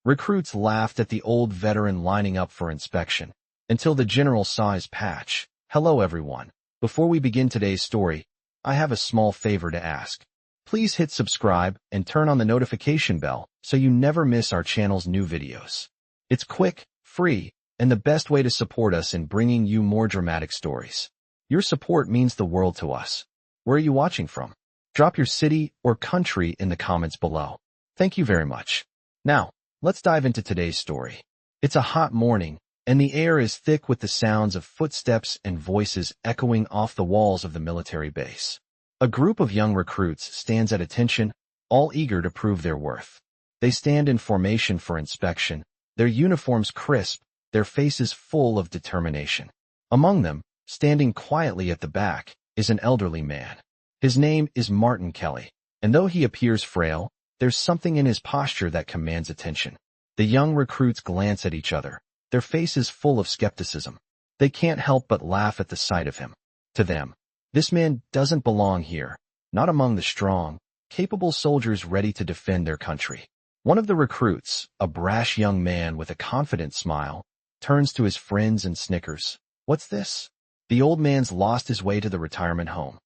Recruits laughed at the old veteran lining up for inspection, until the general saw his patch. "Hello everyone. Before we begin today's story, I have a small favor to ask. Please hit subscribe and turn on the notification bell so you never miss our channel's new videos. It's quick, free, and the best way to support us in bringing you more dramatic stories. Your support means the world to us. Where are you watching from? Drop your city or country in the comments below. Thank you very much. Now, let's dive into today's story. It's a hot morning, and the air is thick with the sounds of footsteps and voices echoing off the walls of the military base. A group of young recruits stands at attention, all eager to prove their worth. They stand in formation for inspection, their uniforms crisp, their faces full of determination. Among them, standing quietly at the back, is an elderly man. His name is Martin Kelly, and though he appears frail, there's something in his posture that commands attention. The young recruits glance at each other, their faces full of skepticism. They can't help but laugh at the sight of him. To them, this man doesn't belong here, not among the strong, capable soldiers ready to defend their country. One of the recruits, a brash young man with a confident smile, turns to his friends and snickers. "What's this?" The old man's lost his way to the retirement home.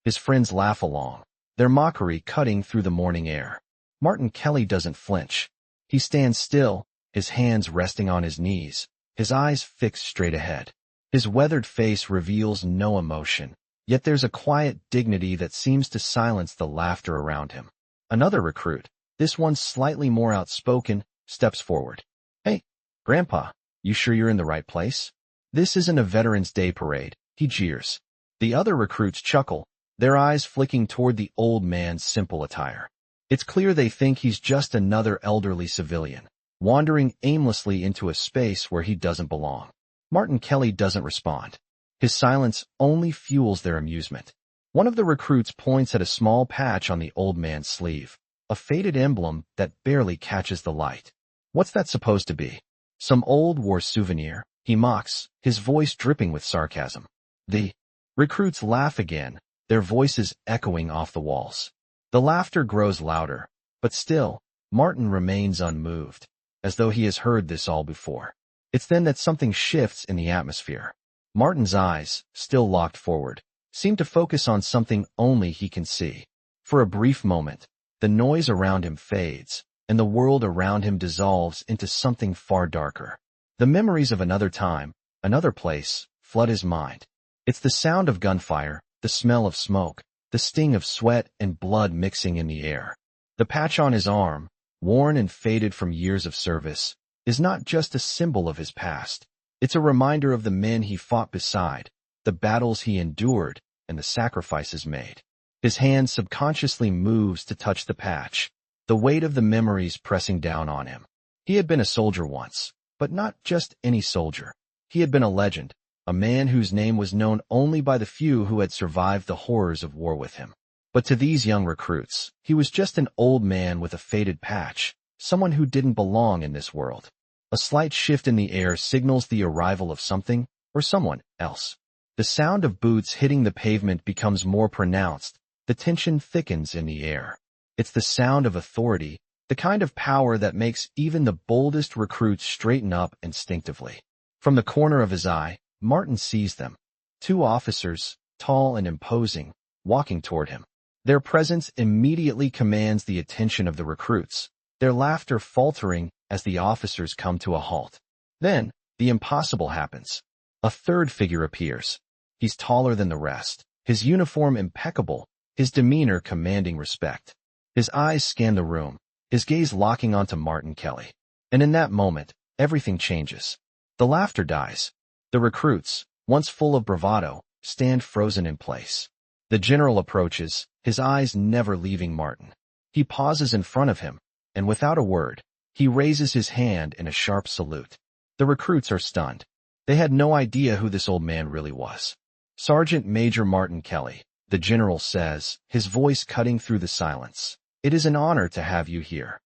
His friends laugh along, their mockery cutting through the morning air. Martin Kelly doesn't flinch. He stands still, his hands resting on his knees, his eyes fixed straight ahead. His weathered face reveals no emotion, yet there's a quiet dignity that seems to silence the laughter around him. Another recruit, this one slightly more outspoken, steps forward. "Hey, Grandpa, you sure you're in the right place? This isn't a Veterans Day parade," he jeers. The other recruits chuckle, their eyes flicking toward the old man's simple attire. It's clear they think he's just another elderly civilian, wandering aimlessly into a space where he doesn't belong. Martin Kelly doesn't respond. His silence only fuels their amusement. One of the recruits points at a small patch on the old man's sleeve, a faded emblem that barely catches the light. "What's that supposed to be? Some old war souvenir?" he mocks, his voice dripping with sarcasm. The recruits laugh again, their voices echoing off the walls. The laughter grows louder, but still, Martin remains unmoved, as though he has heard this all before. It's then that something shifts in the atmosphere. Martin's eyes, still locked forward, seem to focus on something only he can see. For a brief moment, the noise around him fades, and the world around him dissolves into something far darker. The memories of another time, another place, flood his mind. It's the sound of gunfire, the smell of smoke, the sting of sweat and blood mixing in the air. The patch on his arm, worn and faded from years of service, is not just a symbol of his past. It's a reminder of the men he fought beside, the battles he endured, and the sacrifices made. His hand subconsciously moves to touch the patch, the weight of the memories pressing down on him. He had been a soldier once, but not just any soldier. He had been a legend, a man whose name was known only by the few who had survived the horrors of war with him. But to these young recruits, he was just an old man with a faded patch, someone who didn't belong in this world. A slight shift in the air signals the arrival of something or someone else. The sound of boots hitting the pavement becomes more pronounced, the tension thickens in the air. It's the sound of authority, the kind of power that makes even the boldest recruits straighten up instinctively. From the corner of his eye, Martin sees them. Two officers, tall and imposing, walking toward him. Their presence immediately commands the attention of the recruits, their laughter faltering as the officers come to a halt. Then, the impossible happens. A third figure appears. He's taller than the rest, his uniform impeccable, his demeanor commanding respect. His eyes scan the room, his gaze locking onto Martin Kelly. And in that moment, everything changes. The laughter dies. The recruits, once full of bravado, stand frozen in place. The general approaches, his eyes never leaving Martin. He pauses in front of him, and without a word, he raises his hand in a sharp salute. The recruits are stunned. They had no idea who this old man really was. "Sergeant Major Martin Kelly," the general says, his voice cutting through the silence. "It is an honor to have you here."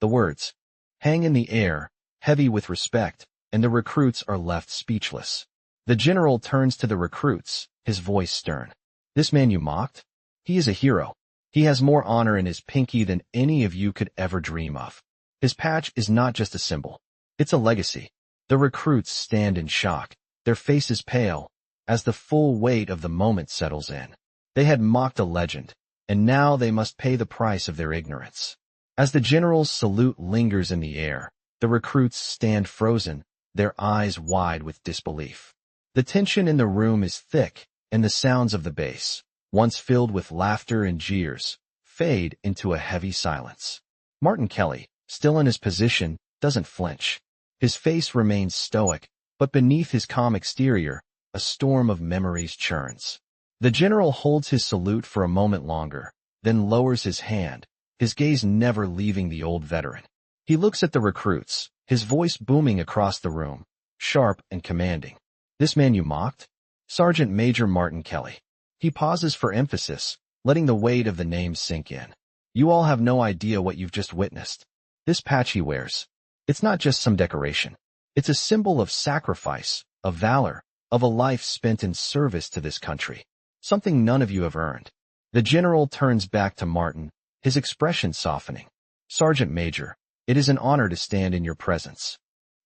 The words hang in the air, heavy with respect, and the recruits are left speechless. The general turns to the recruits, his voice stern. "This man you mocked? He is a hero. He has more honor in his pinky than any of you could ever dream of." His patch is not just a symbol. It's a legacy. The recruits stand in shock, their faces pale, as the full weight of the moment settles in. They had mocked a legend, and now they must pay the price of their ignorance. As the general's salute lingers in the air, the recruits stand frozen, their eyes wide with disbelief. The tension in the room is thick, and the sounds of the bass, once filled with laughter and jeers, fade into a heavy silence. Martin Kelly, still in his position, doesn't flinch. His face remains stoic, but beneath his calm exterior, a storm of memories churns. The general holds his salute for a moment longer, then lowers his hand, his gaze never leaving the old veteran. He looks at the recruits, his voice booming across the room, sharp and commanding. "This man you mocked? Sergeant Major Martin Kelly." He pauses for emphasis, letting the weight of the name sink in. "You all have no idea what you've just witnessed. This patch he wears. It's not just some decoration. It's a symbol of sacrifice, of valor, of a life spent in service to this country. Something none of you have earned." The general turns back to Martin, his expression softening. "Sergeant Major, it is an honor to stand in your presence."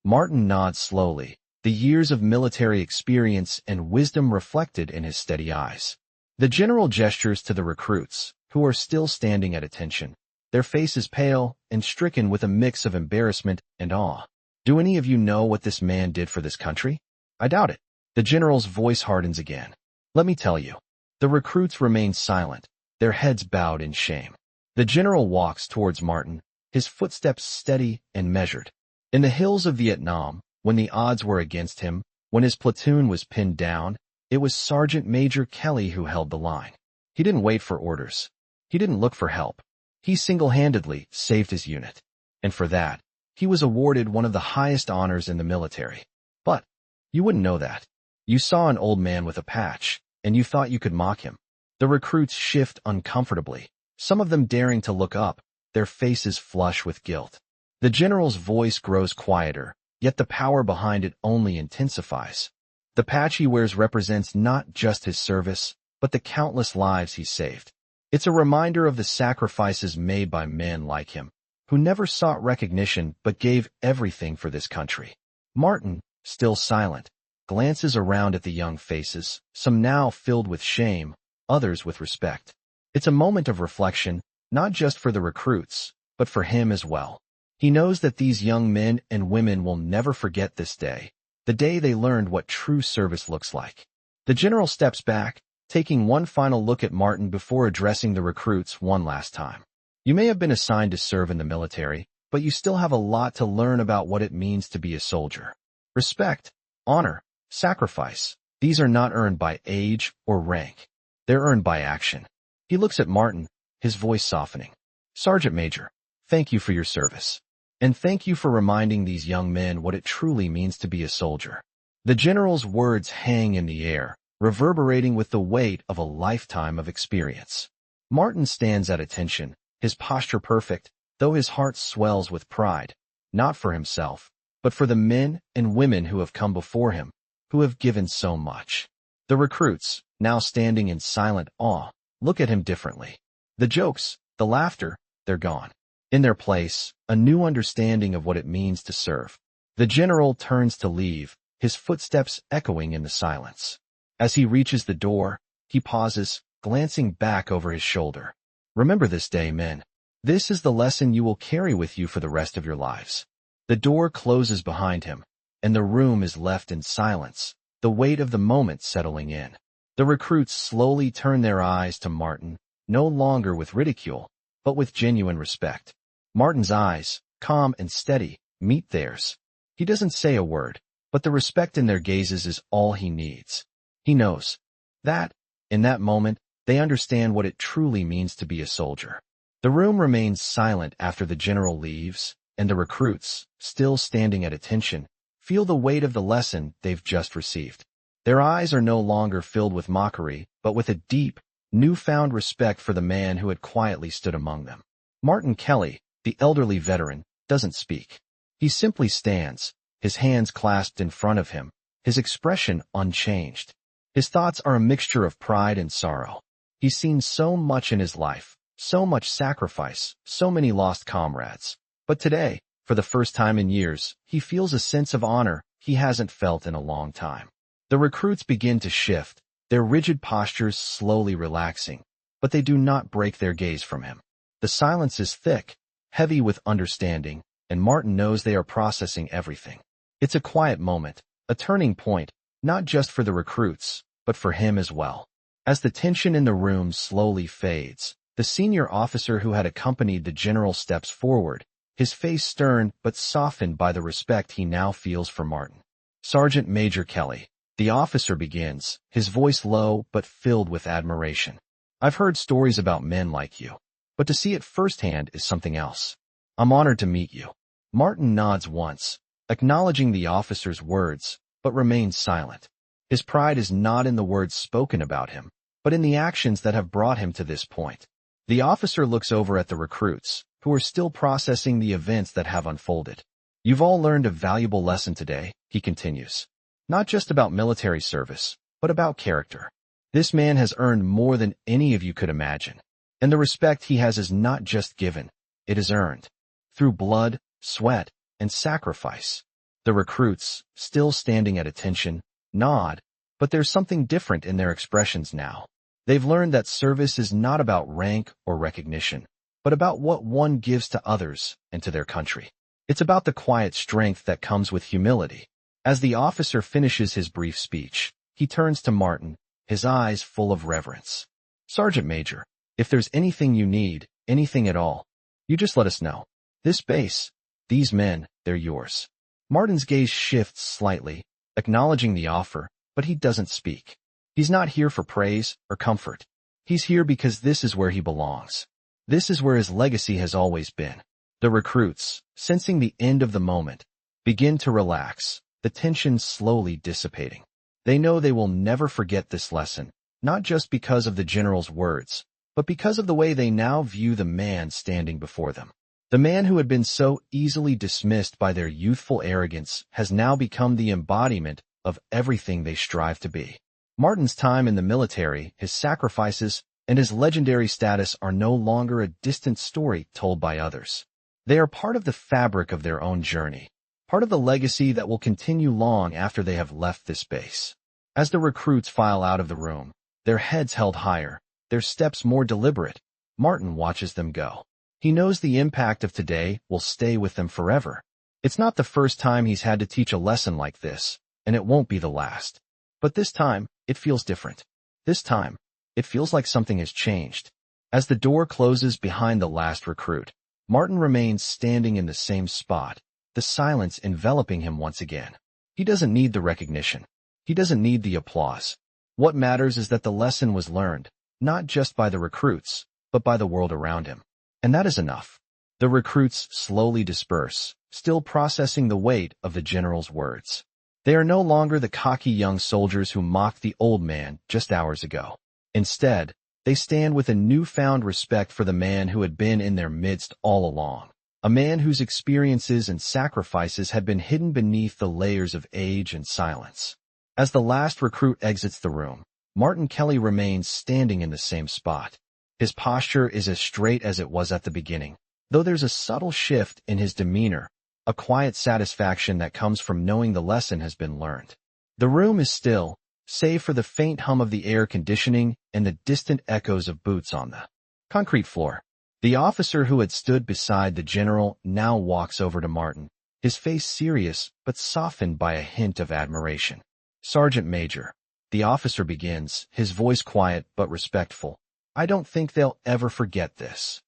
Martin nods slowly, the years of military experience and wisdom reflected in his steady eyes. The general gestures to the recruits, who are still standing at attention, their faces pale and stricken with a mix of embarrassment and awe. "Do any of you know what this man did for this country?" "I doubt it." The general's voice hardens again. "Let me tell you." The recruits remain silent, their heads bowed in shame. The general walks towards Martin, his footsteps steady and measured. In the hills of Vietnam, when the odds were against him, when his platoon was pinned down, it was Sergeant Major Kelly who held the line. He didn't wait for orders. He didn't look for help. He single-handedly saved his unit. And for that, he was awarded one of the highest honors in the military. But you wouldn't know that. You saw an old man with a patch, and you thought you could mock him. The recruits shift uncomfortably, some of them daring to look up, their faces flush with guilt. The general's voice grows quieter, yet the power behind it only intensifies. The patch he wears represents not just his service, but the countless lives he saved. It's a reminder of the sacrifices made by men like him, who never sought recognition but gave everything for this country. Martin, still silent, glances around at the young faces, some now filled with shame, others with respect. It's a moment of reflection, not just for the recruits, but for him as well. He knows that these young men and women will never forget this day, the day they learned what true service looks like. The general steps back, taking one final look at Martin before addressing the recruits one last time. "You may have been assigned to serve in the military, but you still have a lot to learn about what it means to be a soldier. Respect, honor, sacrifice, these are not earned by age or rank. They're earned by action." He looks at Martin, his voice softening. "Sergeant Major, thank you for your service. And thank you for reminding these young men what it truly means to be a soldier." The general's words hang in the air, reverberating with the weight of a lifetime of experience. Martin stands at attention, his posture perfect, though his heart swells with pride, not for himself, but for the men and women who have come before him, who have given so much. The recruits, now standing in silent awe, look at him differently. The jokes, the laughter, they're gone. In their place, a new understanding of what it means to serve. The general turns to leave, his footsteps echoing in the silence. As he reaches the door, he pauses, glancing back over his shoulder. "Remember this day, men. This is the lesson you will carry with you for the rest of your lives." The door closes behind him, and the room is left in silence, the weight of the moment settling in. The recruits slowly turn their eyes to Martin, no longer with ridicule, but with genuine respect. Martin's eyes, calm and steady, meet theirs. He doesn't say a word, but the respect in their gazes is all he needs. He knows that, in that moment, they understand what it truly means to be a soldier. The room remains silent after the general leaves, and the recruits, still standing at attention, feel the weight of the lesson they've just received. Their eyes are no longer filled with mockery, but with a deep, newfound respect for the man who had quietly stood among them. Martin Kelly, the elderly veteran, doesn't speak. He simply stands, his hands clasped in front of him, his expression unchanged. His thoughts are a mixture of pride and sorrow. He's seen so much in his life, so much sacrifice, so many lost comrades. But today, for the first time in years, he feels a sense of honor he hasn't felt in a long time. The recruits begin to shift, their rigid postures slowly relaxing, but they do not break their gaze from him. The silence is thick, heavy with understanding, and Martin knows they are processing everything. It's a quiet moment, a turning point, not just for the recruits, but for him as well. As the tension in the room slowly fades, the senior officer who had accompanied the general steps forward, his face stern but softened by the respect he now feels for Martin. Sergeant Major Kelly, the officer begins, his voice low but filled with admiration. I've heard stories about men like you, but to see it firsthand is something else. I'm honored to meet you. Martin nods once, acknowledging the officer's words, but remains silent. His pride is not in the words spoken about him, but in the actions that have brought him to this point. The officer looks over at the recruits, who are still processing the events that have unfolded. You've all learned a valuable lesson today, he continues. Not just about military service, but about character. This man has earned more than any of you could imagine. And the respect he has is not just given, it is earned. Through blood, sweat, and sacrifice. The recruits, still standing at attention, nod, but there's something different in their expressions now. They've learned that service is not about rank or recognition, but about what one gives to others and to their country. It's about the quiet strength that comes with humility. As the officer finishes his brief speech, he turns to Martin, his eyes full of reverence. Sergeant Major, if there's anything you need, anything at all, you just let us know. This base, these men, they're yours. Martin's gaze shifts slightly, acknowledging the offer, but he doesn't speak. He's not here for praise or comfort. He's here because this is where he belongs. This is where his legacy has always been. The recruits, sensing the end of the moment, begin to relax, the tension slowly dissipating. They know they will never forget this lesson, not just because of the general's words, but because of the way they now view the man standing before them. The man who had been so easily dismissed by their youthful arrogance has now become the embodiment of everything they strive to be. Martin's time in the military, his sacrifices, and his legendary status are no longer a distant story told by others. They are part of the fabric of their own journey, part of the legacy that will continue long after they have left this base. As the recruits file out of the room, their heads held higher, their steps more deliberate, Martin watches them go. He knows the impact of today will stay with them forever. It's not the first time he's had to teach a lesson like this, and it won't be the last. But this time, it feels different. This time, it feels like something has changed. As the door closes behind the last recruit, Martin remains standing in the same spot, the silence enveloping him once again. He doesn't need the recognition. He doesn't need the applause. What matters is that the lesson was learned, not just by the recruits, but by the world around him. And that is enough. The recruits slowly disperse, still processing the weight of the general's words. They are no longer the cocky young soldiers who mocked the old man just hours ago. Instead, they stand with a newfound respect for the man who had been in their midst all along, a man whose experiences and sacrifices had been hidden beneath the layers of age and silence. As the last recruit exits the room, Martin Kelly remains standing in the same spot. His posture is as straight as it was at the beginning, though there's a subtle shift in his demeanor, a quiet satisfaction that comes from knowing the lesson has been learned. The room is still, save for the faint hum of the air conditioning and the distant echoes of boots on the concrete floor. The officer who had stood beside the general now walks over to Martin, his face serious but softened by a hint of admiration. Sergeant Major, the officer begins, his voice quiet but respectful. I don't think they'll ever forget this.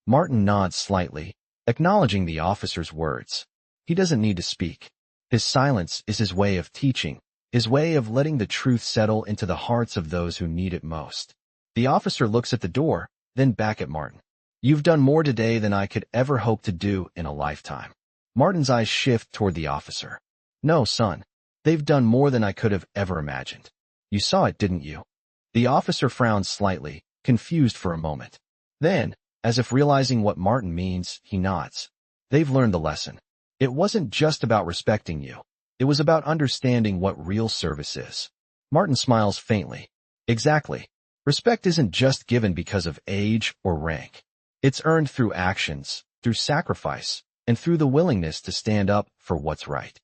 Martin nods slightly, acknowledging the officer's words. He doesn't need to speak. His silence is his way of teaching, his way of letting the truth settle into the hearts of those who need it most. The officer looks at the door, then back at Martin. You've done more today than I could ever hope to do in a lifetime. Martin's eyes shift toward the officer. No, son. They've done more than I could have ever imagined. You saw it, didn't you? The officer frowns slightly, confused for a moment. Then, as if realizing what Martin means, he nods. They've learned the lesson. It wasn't just about respecting you. It was about understanding what real service is. Martin smiles faintly. Exactly. Respect isn't just given because of age or rank. It's earned through actions, through sacrifice, and through the willingness to stand up for what's right.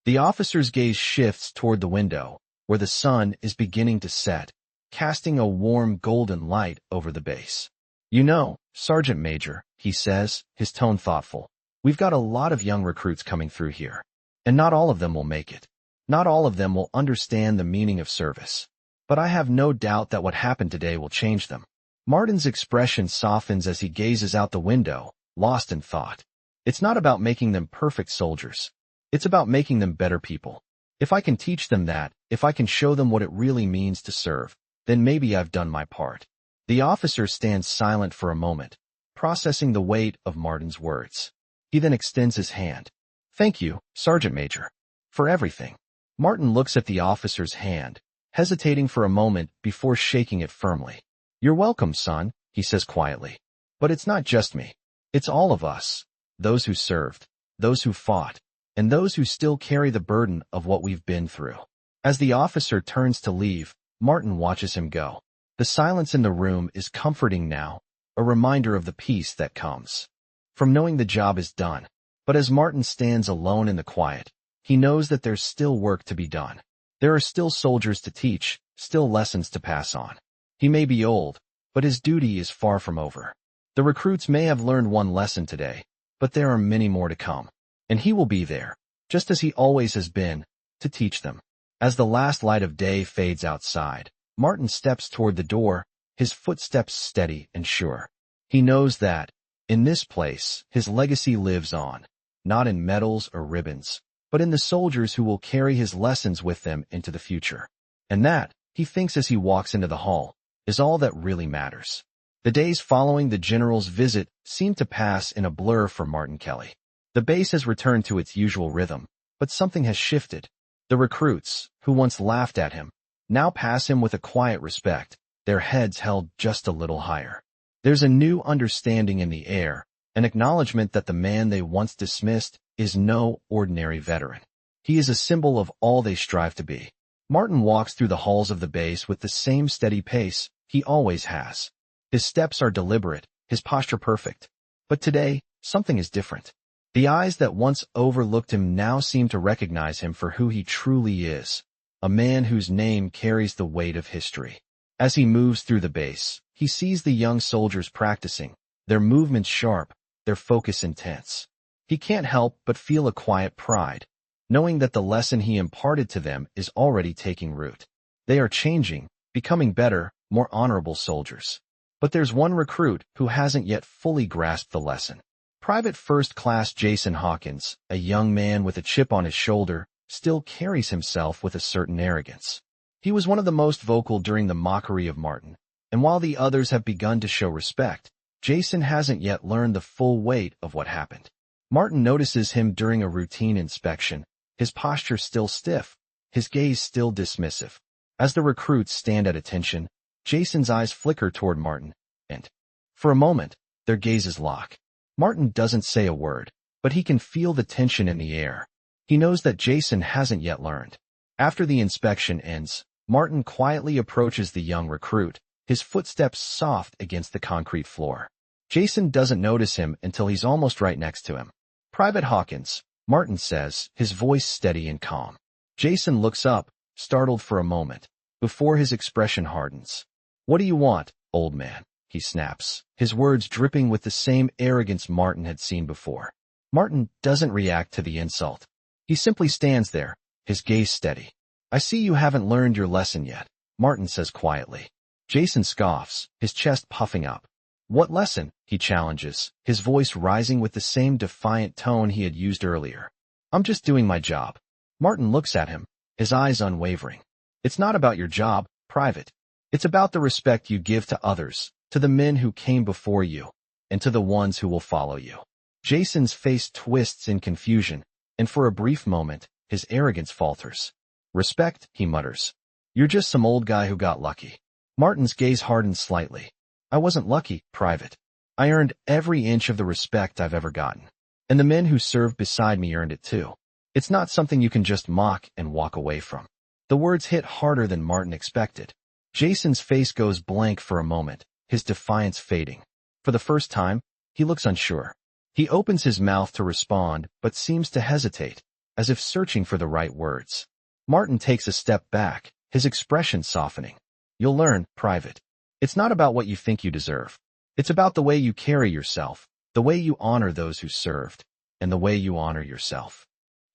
The officer's gaze shifts toward the window, where the sun is beginning to set, casting a warm golden light over the base. "You know, Sergeant Major," he says, his tone thoughtful, "we've got a lot of young recruits coming through here, and not all of them will make it. Not all of them will understand the meaning of service. But I have no doubt that what happened today will change them." Martin's expression softens as he gazes out the window, lost in thought. It's not about making them perfect soldiers. It's about making them better people. If I can teach them that, if I can show them what it really means to serve, then maybe I've done my part. The officer stands silent for a moment, processing the weight of Martin's words. He then extends his hand. "Thank you, Sergeant Major, for everything." Martin looks at the officer's hand, hesitating for a moment before shaking it firmly. "You're welcome, son," he says quietly. "But it's not just me. It's all of us. Those who served, those who fought, and those who still carry the burden of what we've been through." As the officer turns to leave, Martin watches him go. The silence in the room is comforting now, a reminder of the peace that comes from knowing the job is done. But as Martin stands alone in the quiet, he knows that there's still work to be done. There are still soldiers to teach, still lessons to pass on. He may be old, but his duty is far from over. The recruits may have learned one lesson today, but there are many more to come. And he will be there, just as he always has been, to teach them. As the last light of day fades outside, Martin steps toward the door, his footsteps steady and sure. He knows that, in this place, his legacy lives on, not in medals or ribbons, but in the soldiers who will carry his lessons with them into the future. And that, he thinks as he walks into the hall, is all that really matters. The days following the general's visit seem to pass in a blur for Martin Kelly. The base has returned to its usual rhythm, but something has shifted. The recruits, who once laughed at him, now pass him with a quiet respect, their heads held just a little higher. There's a new understanding in the air, an acknowledgement that the man they once dismissed is no ordinary veteran. He is a symbol of all they strive to be. Martin walks through the halls of the base with the same steady pace he always has. His steps are deliberate, his posture perfect. But today, something is different. The eyes that once overlooked him now seem to recognize him for who he truly is, a man whose name carries the weight of history. As he moves through the base, he sees the young soldiers practicing, their movements sharp, their focus intense. He can't help but feel a quiet pride, knowing that the lesson he imparted to them is already taking root. They are changing, becoming better, more honorable soldiers. But there's one recruit who hasn't yet fully grasped the lesson. Private First Class Jason Hawkins, a young man with a chip on his shoulder, still carries himself with a certain arrogance. He was one of the most vocal during the mockery of Martin, and while the others have begun to show respect, Jason hasn't yet learned the full weight of what happened. Martin notices him during a routine inspection, his posture still stiff, his gaze still dismissive. As the recruits stand at attention, Jason's eyes flicker toward Martin, and, for a moment, their gazes lock. Martin doesn't say a word, but he can feel the tension in the air. He knows that Jason hasn't yet learned. After the inspection ends, Martin quietly approaches the young recruit, his footsteps soft against the concrete floor. Jason doesn't notice him until he's almost right next to him. "Private Hawkins," Martin says, his voice steady and calm. Jason looks up, startled for a moment, before his expression hardens. "What do you want, old man?" he snaps, his words dripping with the same arrogance Martin had seen before. Martin doesn't react to the insult. He simply stands there, his gaze steady. "I see you haven't learned your lesson yet," Martin says quietly. Jason scoffs, his chest puffing up. "What lesson?" he challenges, his voice rising with the same defiant tone he had used earlier. "I'm just doing my job." Martin looks at him, his eyes unwavering. "It's not about your job, Private. It's about the respect you give to others, to the men who came before you, and to the ones who will follow you." Jason's face twists in confusion, and for a brief moment, his arrogance falters. "Respect," he mutters. "You're just some old guy who got lucky." Martin's gaze hardens slightly. "I wasn't lucky, Private. I earned every inch of the respect I've ever gotten. And the men who served beside me earned it too. It's not something you can just mock and walk away from." The words hit harder than Martin expected. Jason's face goes blank for a moment, his defiance fading. For the first time, he looks unsure. He opens his mouth to respond, but seems to hesitate, as if searching for the right words. Martin takes a step back, his expression softening. You'll learn, Private. It's not about what you think you deserve. It's about the way you carry yourself, the way you honor those who served, and the way you honor yourself.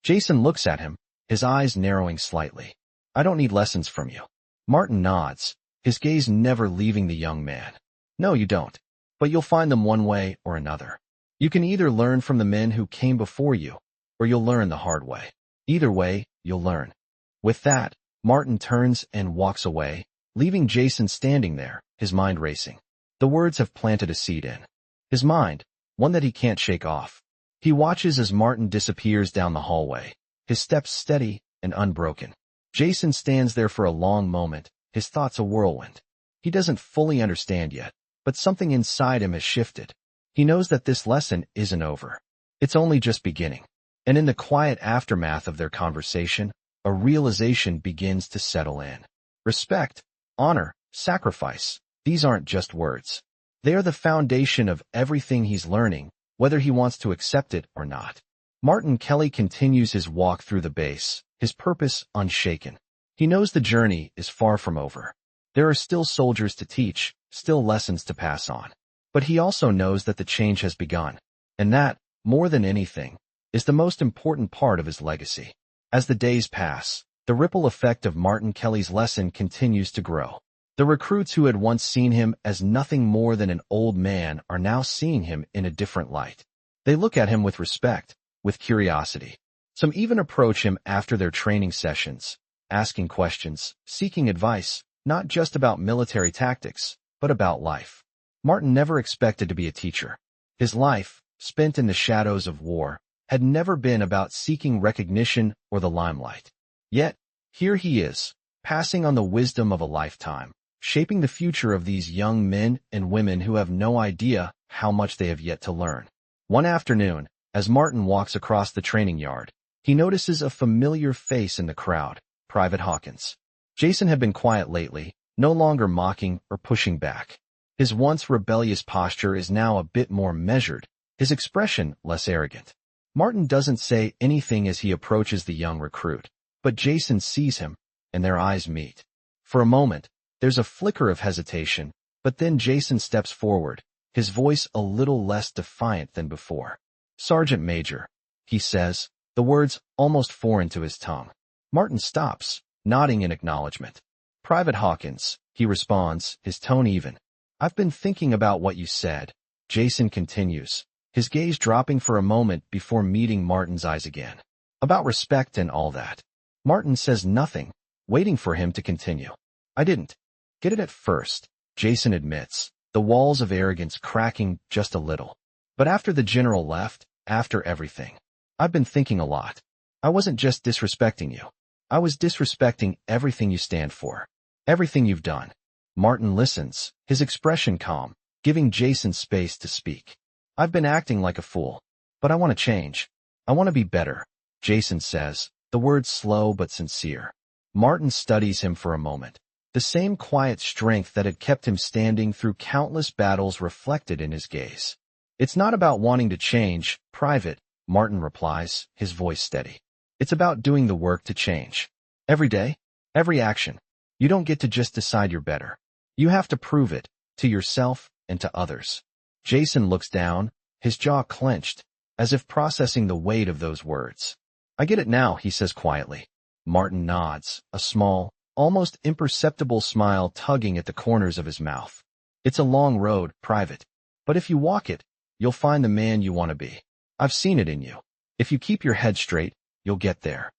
Jason looks at him, his eyes narrowing slightly. I don't need lessons from you. Martin nods, his gaze never leaving the young man. No, you don't. But you'll find them one way or another. You can either learn from the men who came before you, or you'll learn the hard way. Either way, you'll learn. With that, Martin turns and walks away, leaving Jason standing there, his mind racing. The words have planted a seed in his mind, one that he can't shake off. He watches as Martin disappears down the hallway, his steps steady and unbroken. Jason stands there for a long moment, his thoughts a whirlwind. He doesn't fully understand yet, but something inside him has shifted. He knows that this lesson isn't over. It's only just beginning. And in the quiet aftermath of their conversation, a realization begins to settle in. Respect, honor, sacrifice, these aren't just words. They are the foundation of everything he's learning, whether he wants to accept it or not. Martin Kelly continues his walk through the base, his purpose unshaken. He knows the journey is far from over. There are still soldiers to teach, still lessons to pass on. But he also knows that the change has begun. And that, more than anything, is the most important part of his legacy. As the days pass, the ripple effect of Martin Kelly's lesson continues to grow. The recruits who had once seen him as nothing more than an old man are now seeing him in a different light. They look at him with respect, with curiosity. Some even approach him after their training sessions, asking questions, seeking advice, not just about military tactics, but about life. Martin never expected to be a teacher. His life, spent in the shadows of war, had never been about seeking recognition or the limelight. Yet, here he is, passing on the wisdom of a lifetime, shaping the future of these young men and women who have no idea how much they have yet to learn. One afternoon, as Martin walks across the training yard, he notices a familiar face in the crowd, Private Hawkins. Jason had been quiet lately, no longer mocking or pushing back. His once rebellious posture is now a bit more measured, his expression less arrogant. Martin doesn't say anything as he approaches the young recruit, but Jason sees him, and their eyes meet. For a moment, there's a flicker of hesitation, but then Jason steps forward, his voice a little less defiant than before. Sergeant Major, he says, the words almost foreign to his tongue. Martin stops, nodding in acknowledgement. Private Hawkins, he responds, his tone even. I've been thinking about what you said, Jason continues, his gaze dropping for a moment before meeting Martin's eyes again. About respect and all that. Martin says nothing, waiting for him to continue. I didn't get it at first, Jason admits, the walls of arrogance cracking just a little. But after the general left, after everything, I've been thinking a lot. I wasn't just disrespecting you. I was disrespecting everything you stand for. Everything you've done. Martin listens, his expression calm, giving Jason space to speak. I've been acting like a fool. But I want to change. I want to be better, Jason says, the words slow but sincere. Martin studies him for a moment. The same quiet strength that had kept him standing through countless battles reflected in his gaze. It's not about wanting to change, Private, Martin replies, his voice steady. It's about doing the work to change. Every day, every action. You don't get to just decide you're better. You have to prove it, to yourself and to others. Jason looks down, his jaw clenched, as if processing the weight of those words. I get it now, he says quietly. Martin nods, a small, almost imperceptible smile tugging at the corners of his mouth. It's a long road, Private. But if you walk it, you'll find the man you want to be. I've seen it in you. If you keep your head straight, you'll get there.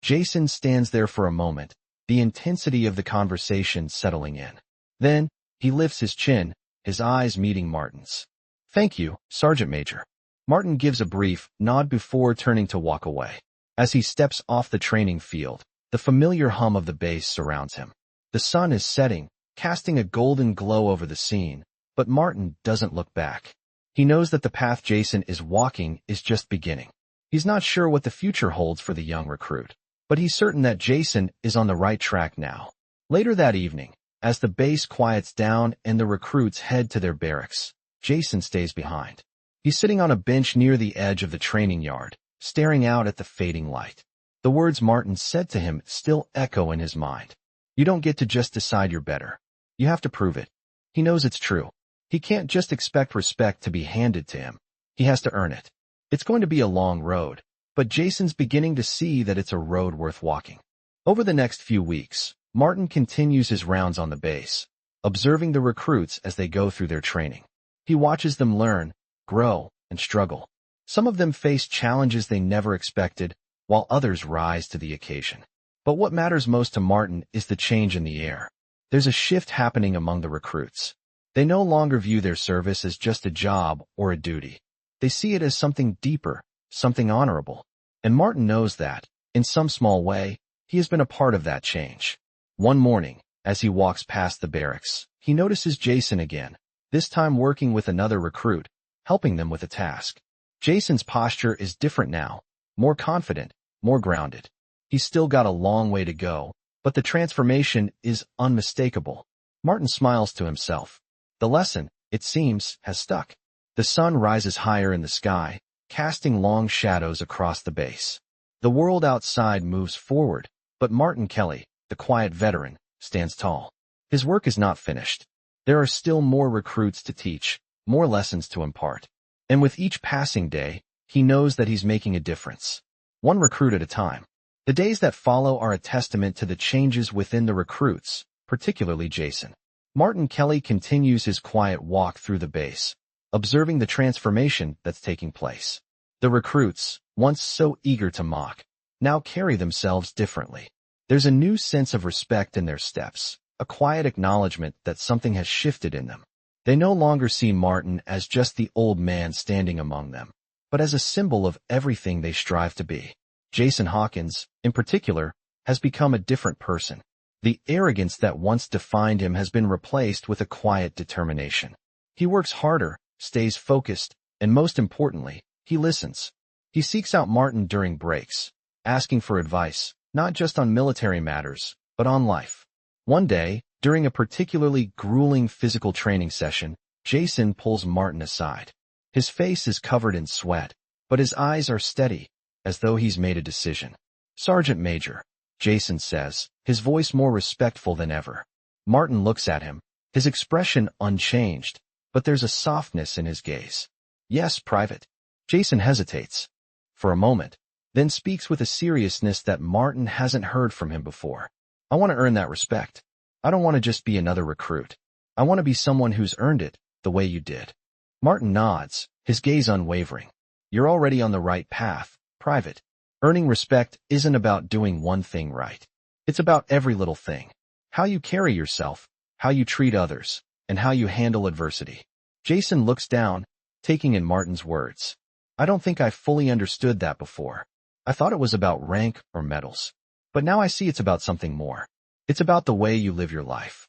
Jason stands there for a moment, the intensity of the conversation settling in. Then, he lifts his chin, his eyes meeting Martin's. Thank you, Sergeant Major. Martin gives a brief nod before turning to walk away. As he steps off the training field, the familiar hum of the base surrounds him. The sun is setting, casting a golden glow over the scene, but Martin doesn't look back. He knows that the path Jason is walking is just beginning. He's not sure what the future holds for the young recruit, but he's certain that Jason is on the right track now. Later that evening, as the base quiets down and the recruits head to their barracks, Jason stays behind. He's sitting on a bench near the edge of the training yard, staring out at the fading light. The words Martin said to him still echo in his mind. You don't get to just decide you're better. You have to prove it. He knows it's true. He can't just expect respect to be handed to him. He has to earn it. It's going to be a long road, but Jason's beginning to see that it's a road worth walking. Over the next few weeks, Martin continues his rounds on the base, observing the recruits as they go through their training. He watches them learn, grow, and struggle. Some of them face challenges they never expected, while others rise to the occasion. But what matters most to Martin is the change in the air. There's a shift happening among the recruits. They no longer view their service as just a job or a duty. They see it as something deeper, something honorable. And Martin knows that, in some small way, he has been a part of that change. One morning, as he walks past the barracks, he notices Jason again, this time working with another recruit, helping them with a task. Jason's posture is different now, more confident, more grounded. He's still got a long way to go, but the transformation is unmistakable. Martin smiles to himself. The lesson, it seems, has stuck. The sun rises higher in the sky, casting long shadows across the base. The world outside moves forward, but Martin Kelly, the quiet veteran, stands tall. His work is not finished. There are still more recruits to teach, more lessons to impart. And with each passing day, he knows that he's making a difference. One recruit at a time. The days that follow are a testament to the changes within the recruits, particularly Jason. Martin Kelly continues his quiet walk through the base, observing the transformation that's taking place. The recruits, once so eager to mock, now carry themselves differently. There's a new sense of respect in their steps, a quiet acknowledgement that something has shifted in them. They no longer see Martin as just the old man standing among them, but as a symbol of everything they strive to be. Jason Hawkins, in particular, has become a different person. The arrogance that once defined him has been replaced with a quiet determination. He works harder, stays focused, and most importantly, he listens. He seeks out Martin during breaks, asking for advice, not just on military matters, but on life. One day, during a particularly grueling physical training session, Jason pulls Martin aside. His face is covered in sweat, but his eyes are steady, as though he's made a decision. "Sergeant Major," Jason says, his voice more respectful than ever. Martin looks at him, his expression unchanged, but there's a softness in his gaze. "Yes, Private." Jason hesitates for a moment, then speaks with a seriousness that Martin hasn't heard from him before. "I want to earn that respect. I don't want to just be another recruit. I want to be someone who's earned it, the way you did." Martin nods, his gaze unwavering. "You're already on the right path, Private. Earning respect isn't about doing one thing right. It's about every little thing. How you carry yourself, how you treat others, and how you handle adversity." Jason looks down, taking in Martin's words. "I don't think I fully understood that before. I thought it was about rank or medals. But now I see it's about something more. It's about the way you live your life."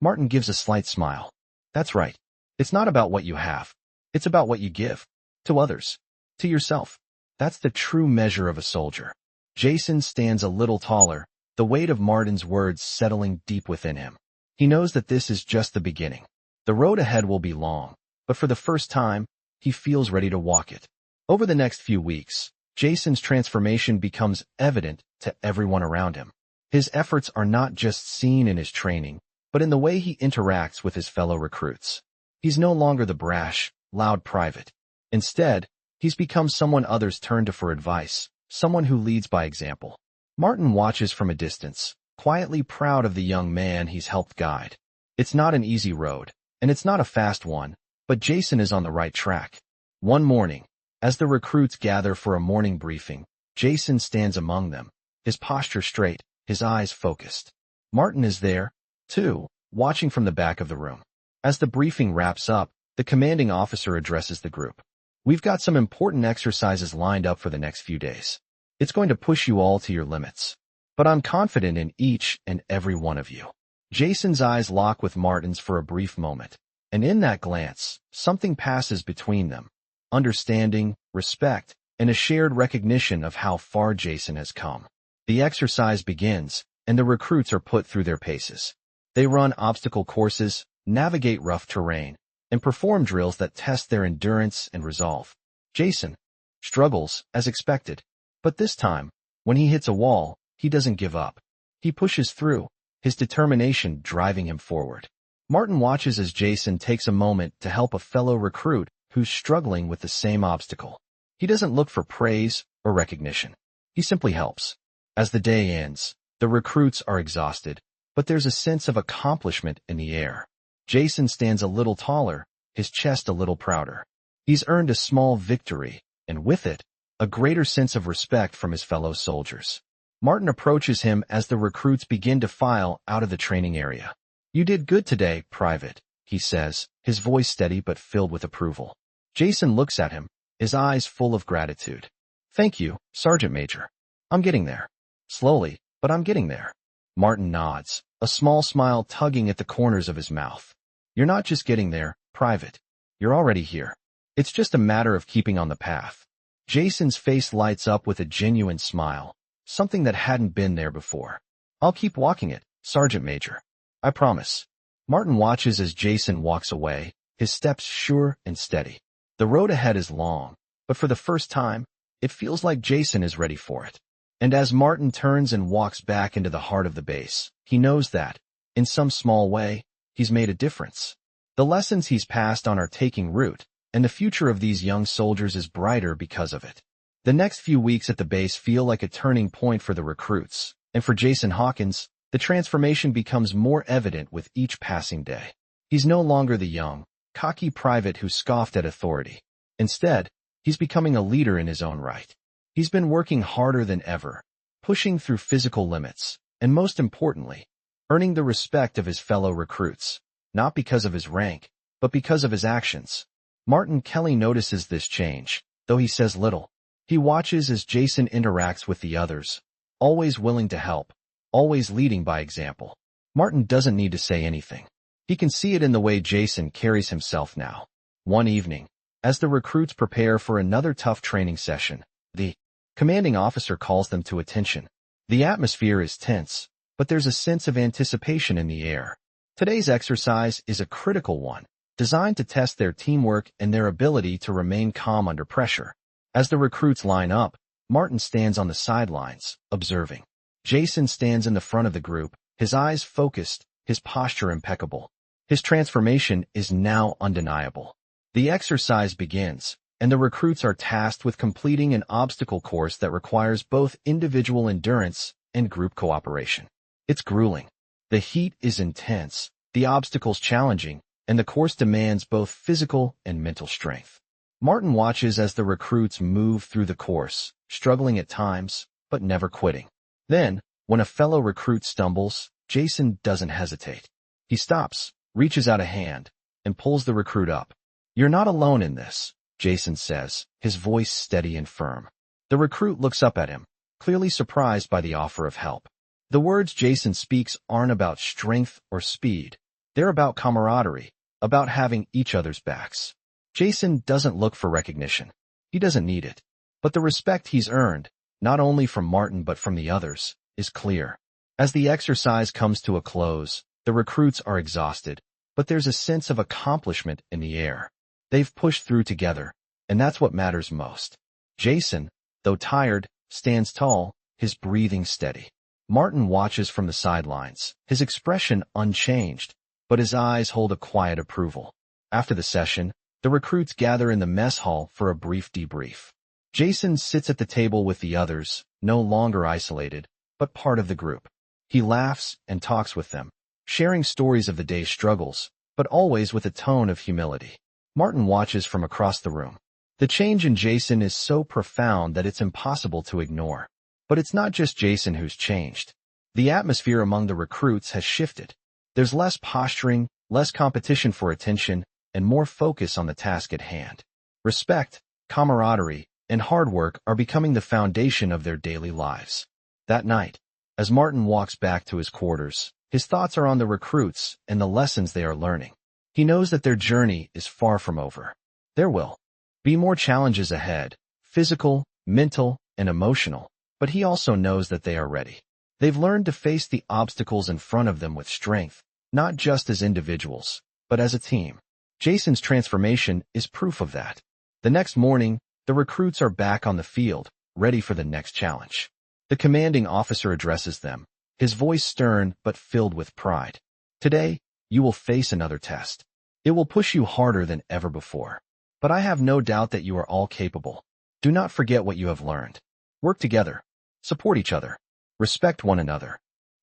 Martin gives a slight smile. "That's right. It's not about what you have. It's about what you give. To others. To yourself. That's the true measure of a soldier." Jason stands a little taller, the weight of Martin's words settling deep within him. He knows that this is just the beginning. The road ahead will be long, but for the first time, he feels ready to walk it. Over the next few weeks, Jason's transformation becomes evident to everyone around him. His efforts are not just seen in his training, but in the way he interacts with his fellow recruits. He's no longer the brash, loud private. Instead, he's become someone others turn to for advice, someone who leads by example. Martin watches from a distance, quietly proud of the young man he's helped guide. It's not an easy road, and it's not a fast one, but Jason is on the right track. One morning, as the recruits gather for a morning briefing, Jason stands among them, his posture straight, his eyes focused. Martin is there, too, watching from the back of the room. As the briefing wraps up, the commanding officer addresses the group. "We've got some important exercises lined up for the next few days. It's going to push you all to your limits. But I'm confident in each and every one of you." Jason's eyes lock with Martin's for a brief moment, and in that glance, something passes between them. Understanding, respect, and a shared recognition of how far Jason has come. The exercise begins, and the recruits are put through their paces. They run obstacle courses, navigate rough terrain, and perform drills that test their endurance and resolve. Jason struggles, as expected, but this time, when he hits a wall, he doesn't give up. He pushes through, his determination driving him forward. Martin watches as Jason takes a moment to help a fellow recruit who's struggling with the same obstacle. He doesn't look for praise or recognition. He simply helps. As the day ends, the recruits are exhausted, but there's a sense of accomplishment in the air. Jason stands a little taller, his chest a little prouder. He's earned a small victory, and with it, a greater sense of respect from his fellow soldiers. Martin approaches him as the recruits begin to file out of the training area. "You did good today, Private," he says, his voice steady but filled with approval. Jason looks at him, his eyes full of gratitude. "Thank you, Sergeant Major. I'm getting there. Slowly, but I'm getting there." Martin nods, a small smile tugging at the corners of his mouth. "You're not just getting there, Private. You're already here. It's just a matter of keeping on the path." Jason's face lights up with a genuine smile, something that hadn't been there before. "I'll keep walking it, Sergeant Major. I promise." Martin watches as Jason walks away, his steps sure and steady. The road ahead is long, but for the first time, it feels like Jason is ready for it. And as Martin turns and walks back into the heart of the base, he knows that, in some small way, he's made a difference. The lessons he's passed on are taking root, and the future of these young soldiers is brighter because of it. The next few weeks at the base feel like a turning point for the recruits, and for Jason Hawkins, the transformation becomes more evident with each passing day. He's no longer the young, cocky private who scoffed at authority. Instead, he's becoming a leader in his own right. He's been working harder than ever, pushing through physical limits, and most importantly, earning the respect of his fellow recruits, not because of his rank, but because of his actions. Martin Kelly notices this change, though he says little. He watches as Jason interacts with the others, always willing to help, always leading by example. Martin doesn't need to say anything. He can see it in the way Jason carries himself now. One evening, as the recruits prepare for another tough training session, the commanding officer calls them to attention. The atmosphere is tense, but there's a sense of anticipation in the air. Today's exercise is a critical one, designed to test their teamwork and their ability to remain calm under pressure. As the recruits line up, Martin stands on the sidelines, observing. Jason stands in the front of the group, his eyes focused, his posture impeccable. His transformation is now undeniable. The exercise begins, and the recruits are tasked with completing an obstacle course that requires both individual endurance and group cooperation. It's grueling. The heat is intense, the obstacles challenging, and the course demands both physical and mental strength. Martin watches as the recruits move through the course, struggling at times, but never quitting. Then, when a fellow recruit stumbles, Jason doesn't hesitate. He stops, reaches out a hand, and pulls the recruit up. "You're not alone in this," Jason says, his voice steady and firm. The recruit looks up at him, clearly surprised by the offer of help. The words Jason speaks aren't about strength or speed. They're about camaraderie, about having each other's backs. Jason doesn't look for recognition. He doesn't need it. But the respect he's earned, not only from Martin but from the others, is clear. As the exercise comes to a close, the recruits are exhausted, but there's a sense of accomplishment in the air. They've pushed through together, and that's what matters most. Jason, though tired, stands tall, his breathing steady. Martin watches from the sidelines, his expression unchanged, but his eyes hold a quiet approval. After the session, the recruits gather in the mess hall for a brief debrief. Jason sits at the table with the others, no longer isolated, but part of the group. He laughs and talks with them, sharing stories of the day's struggles, but always with a tone of humility. Martin watches from across the room. The change in Jason is so profound that it's impossible to ignore. But it's not just Jason who's changed. The atmosphere among the recruits has shifted. There's less posturing, less competition for attention, and more focus on the task at hand. Respect, camaraderie, and hard work are becoming the foundation of their daily lives. That night, as Martin walks back to his quarters, his thoughts are on the recruits and the lessons they are learning. He knows that their journey is far from over. There will be more challenges ahead, physical, mental, and emotional, but he also knows that they are ready. They've learned to face the obstacles in front of them with strength, not just as individuals, but as a team. Jason's transformation is proof of that. The next morning, the recruits are back on the field, ready for the next challenge. The commanding officer addresses them, his voice stern but filled with pride. Today, you will face another test. It will push you harder than ever before. But I have no doubt that you are all capable. Do not forget what you have learned. Work together. Support each other. Respect one another.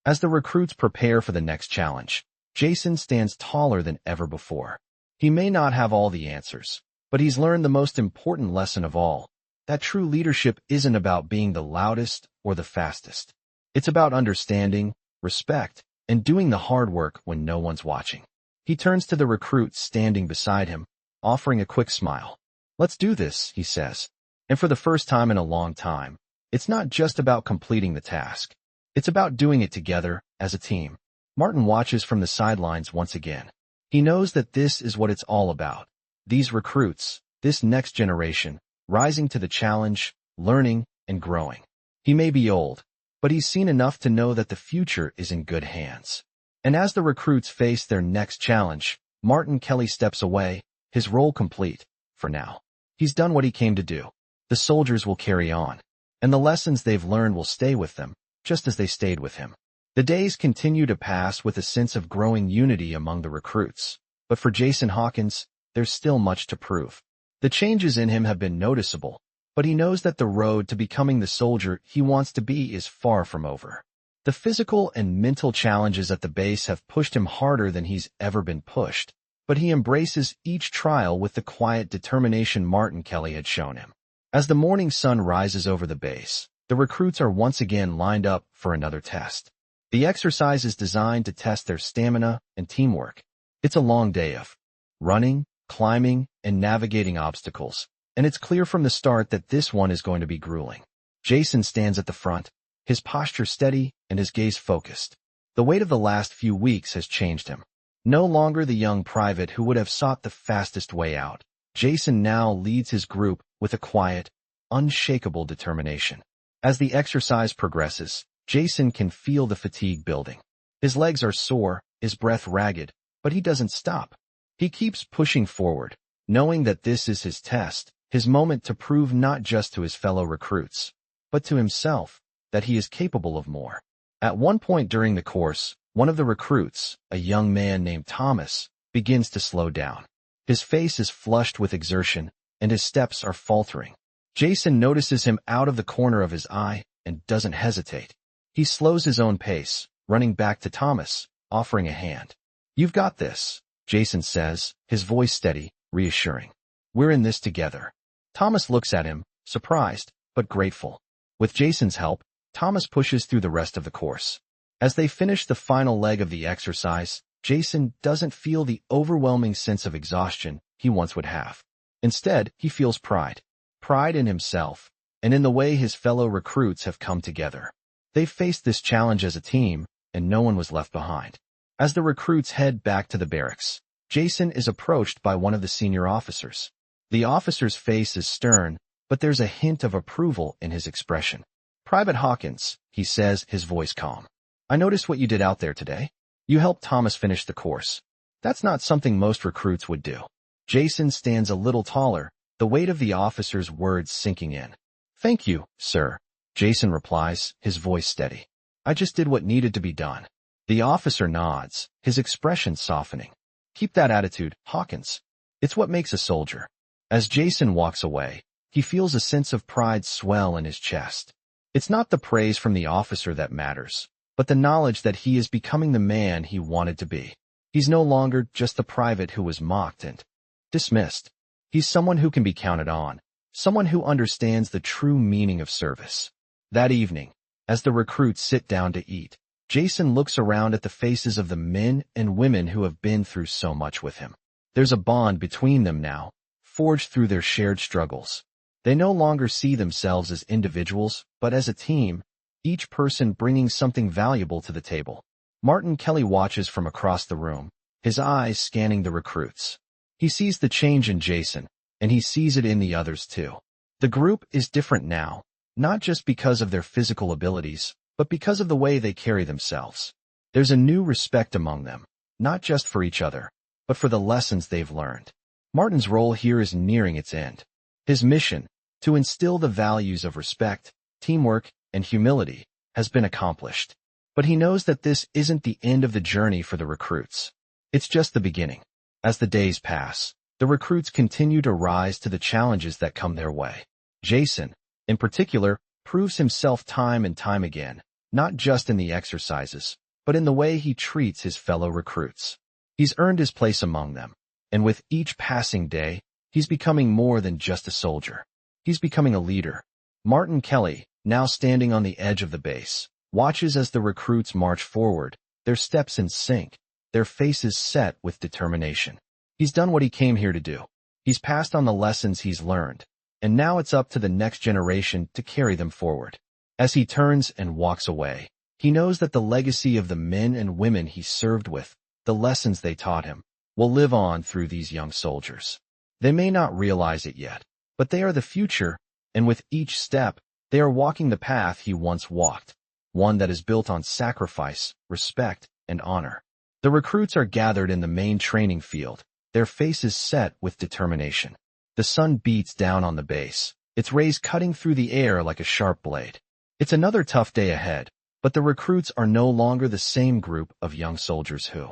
As the recruits prepare for the next challenge, Jason stands taller than ever before. He may not have all the answers, but he's learned the most important lesson of all, that true leadership isn't about being the loudest or the fastest. It's about understanding, respect, and doing the hard work when no one's watching. He turns to the recruit standing beside him, offering a quick smile. "Let's do this," he says. And for the first time in a long time, it's not just about completing the task. It's about doing it together, as a team. Martin watches from the sidelines once again. He knows that this is what it's all about. These recruits, this next generation, rising to the challenge, learning, and growing. He may be old, but he's seen enough to know that the future is in good hands. And as the recruits face their next challenge, Martin Kelly steps away, his role complete, for now. He's done what he came to do. The soldiers will carry on, and the lessons they've learned will stay with them, just as they stayed with him. The days continue to pass with a sense of growing unity among the recruits. But for Jason Hawkins, there's still much to prove. The changes in him have been noticeable, but he knows that the road to becoming the soldier he wants to be is far from over. The physical and mental challenges at the base have pushed him harder than he's ever been pushed, but he embraces each trial with the quiet determination Martin Kelly had shown him. As the morning sun rises over the base, the recruits are once again lined up for another test. The exercise is designed to test their stamina and teamwork. It's a long day of running, climbing, and navigating obstacles, and it's clear from the start that this one is going to be grueling. Jason stands at the front, his posture steady and his gaze focused. The weight of the last few weeks has changed him. No longer the young private who would have sought the fastest way out, Jason now leads his group with a quiet, unshakable determination. As the exercise progresses, Jason can feel the fatigue building. His legs are sore, his breath ragged, but he doesn't stop. He keeps pushing forward, knowing that this is his test, his moment to prove not just to his fellow recruits, but to himself, that he is capable of more. At one point during the course, one of the recruits, a young man named Thomas, begins to slow down. His face is flushed with exertion, and his steps are faltering. Jason notices him out of the corner of his eye and doesn't hesitate. He slows his own pace, running back to Thomas, offering a hand. "You've got this," Jason says, his voice steady, reassuring. "We're in this together." Thomas looks at him, surprised, but grateful. With Jason's help, Thomas pushes through the rest of the course. As they finish the final leg of the exercise, Jason doesn't feel the overwhelming sense of exhaustion he once would have. Instead, he feels pride. Pride in himself, and in the way his fellow recruits have come together. They've faced this challenge as a team, and no one was left behind. As the recruits head back to the barracks, Jason is approached by one of the senior officers. The officer's face is stern, but there's a hint of approval in his expression. "Private Hawkins," he says, his voice calm. "I noticed what you did out there today. You helped Thomas finish the course. That's not something most recruits would do." Jason stands a little taller, the weight of the officer's words sinking in. "Thank you, sir," Jason replies, his voice steady. "I just did what needed to be done." The officer nods, his expression softening. "Keep that attitude, Hawkins. It's what makes a soldier." As Jason walks away, he feels a sense of pride swell in his chest. It's not the praise from the officer that matters, but the knowledge that he is becoming the man he wanted to be. He's no longer just the private who was mocked and dismissed. He's someone who can be counted on, someone who understands the true meaning of service. That evening, as the recruits sit down to eat, Jason looks around at the faces of the men and women who have been through so much with him. There's a bond between them now, forged through their shared struggles. They no longer see themselves as individuals, but as a team, each person bringing something valuable to the table. Martin Kelly watches from across the room, his eyes scanning the recruits. He sees the change in Jason, and he sees it in the others too. The group is different now, not just because of their physical abilities, but because of the way they carry themselves. There's a new respect among them, not just for each other, but for the lessons they've learned. Martin's role here is nearing its end. His mission, to instill the values of respect, teamwork, and humility, has been accomplished. But he knows that this isn't the end of the journey for the recruits. It's just the beginning. As the days pass, the recruits continue to rise to the challenges that come their way. Jason, in particular, proves himself time and time again, not just in the exercises, but in the way he treats his fellow recruits. He's earned his place among them, and with each passing day, he's becoming more than just a soldier. He's becoming a leader. Martin Kelly, now standing on the edge of the base, watches as the recruits march forward, their steps in sync, their faces set with determination. He's done what he came here to do. He's passed on the lessons he's learned, and now it's up to the next generation to carry them forward. As he turns and walks away, he knows that the legacy of the men and women he served with, the lessons they taught him, will live on through these young soldiers. They may not realize it yet, but they are the future, and with each step, they are walking the path he once walked, one that is built on sacrifice, respect, and honor. The recruits are gathered in the main training field, their faces set with determination. The sun beats down on the base, its rays cutting through the air like a sharp blade. It's another tough day ahead, but the recruits are no longer the same group of young soldiers who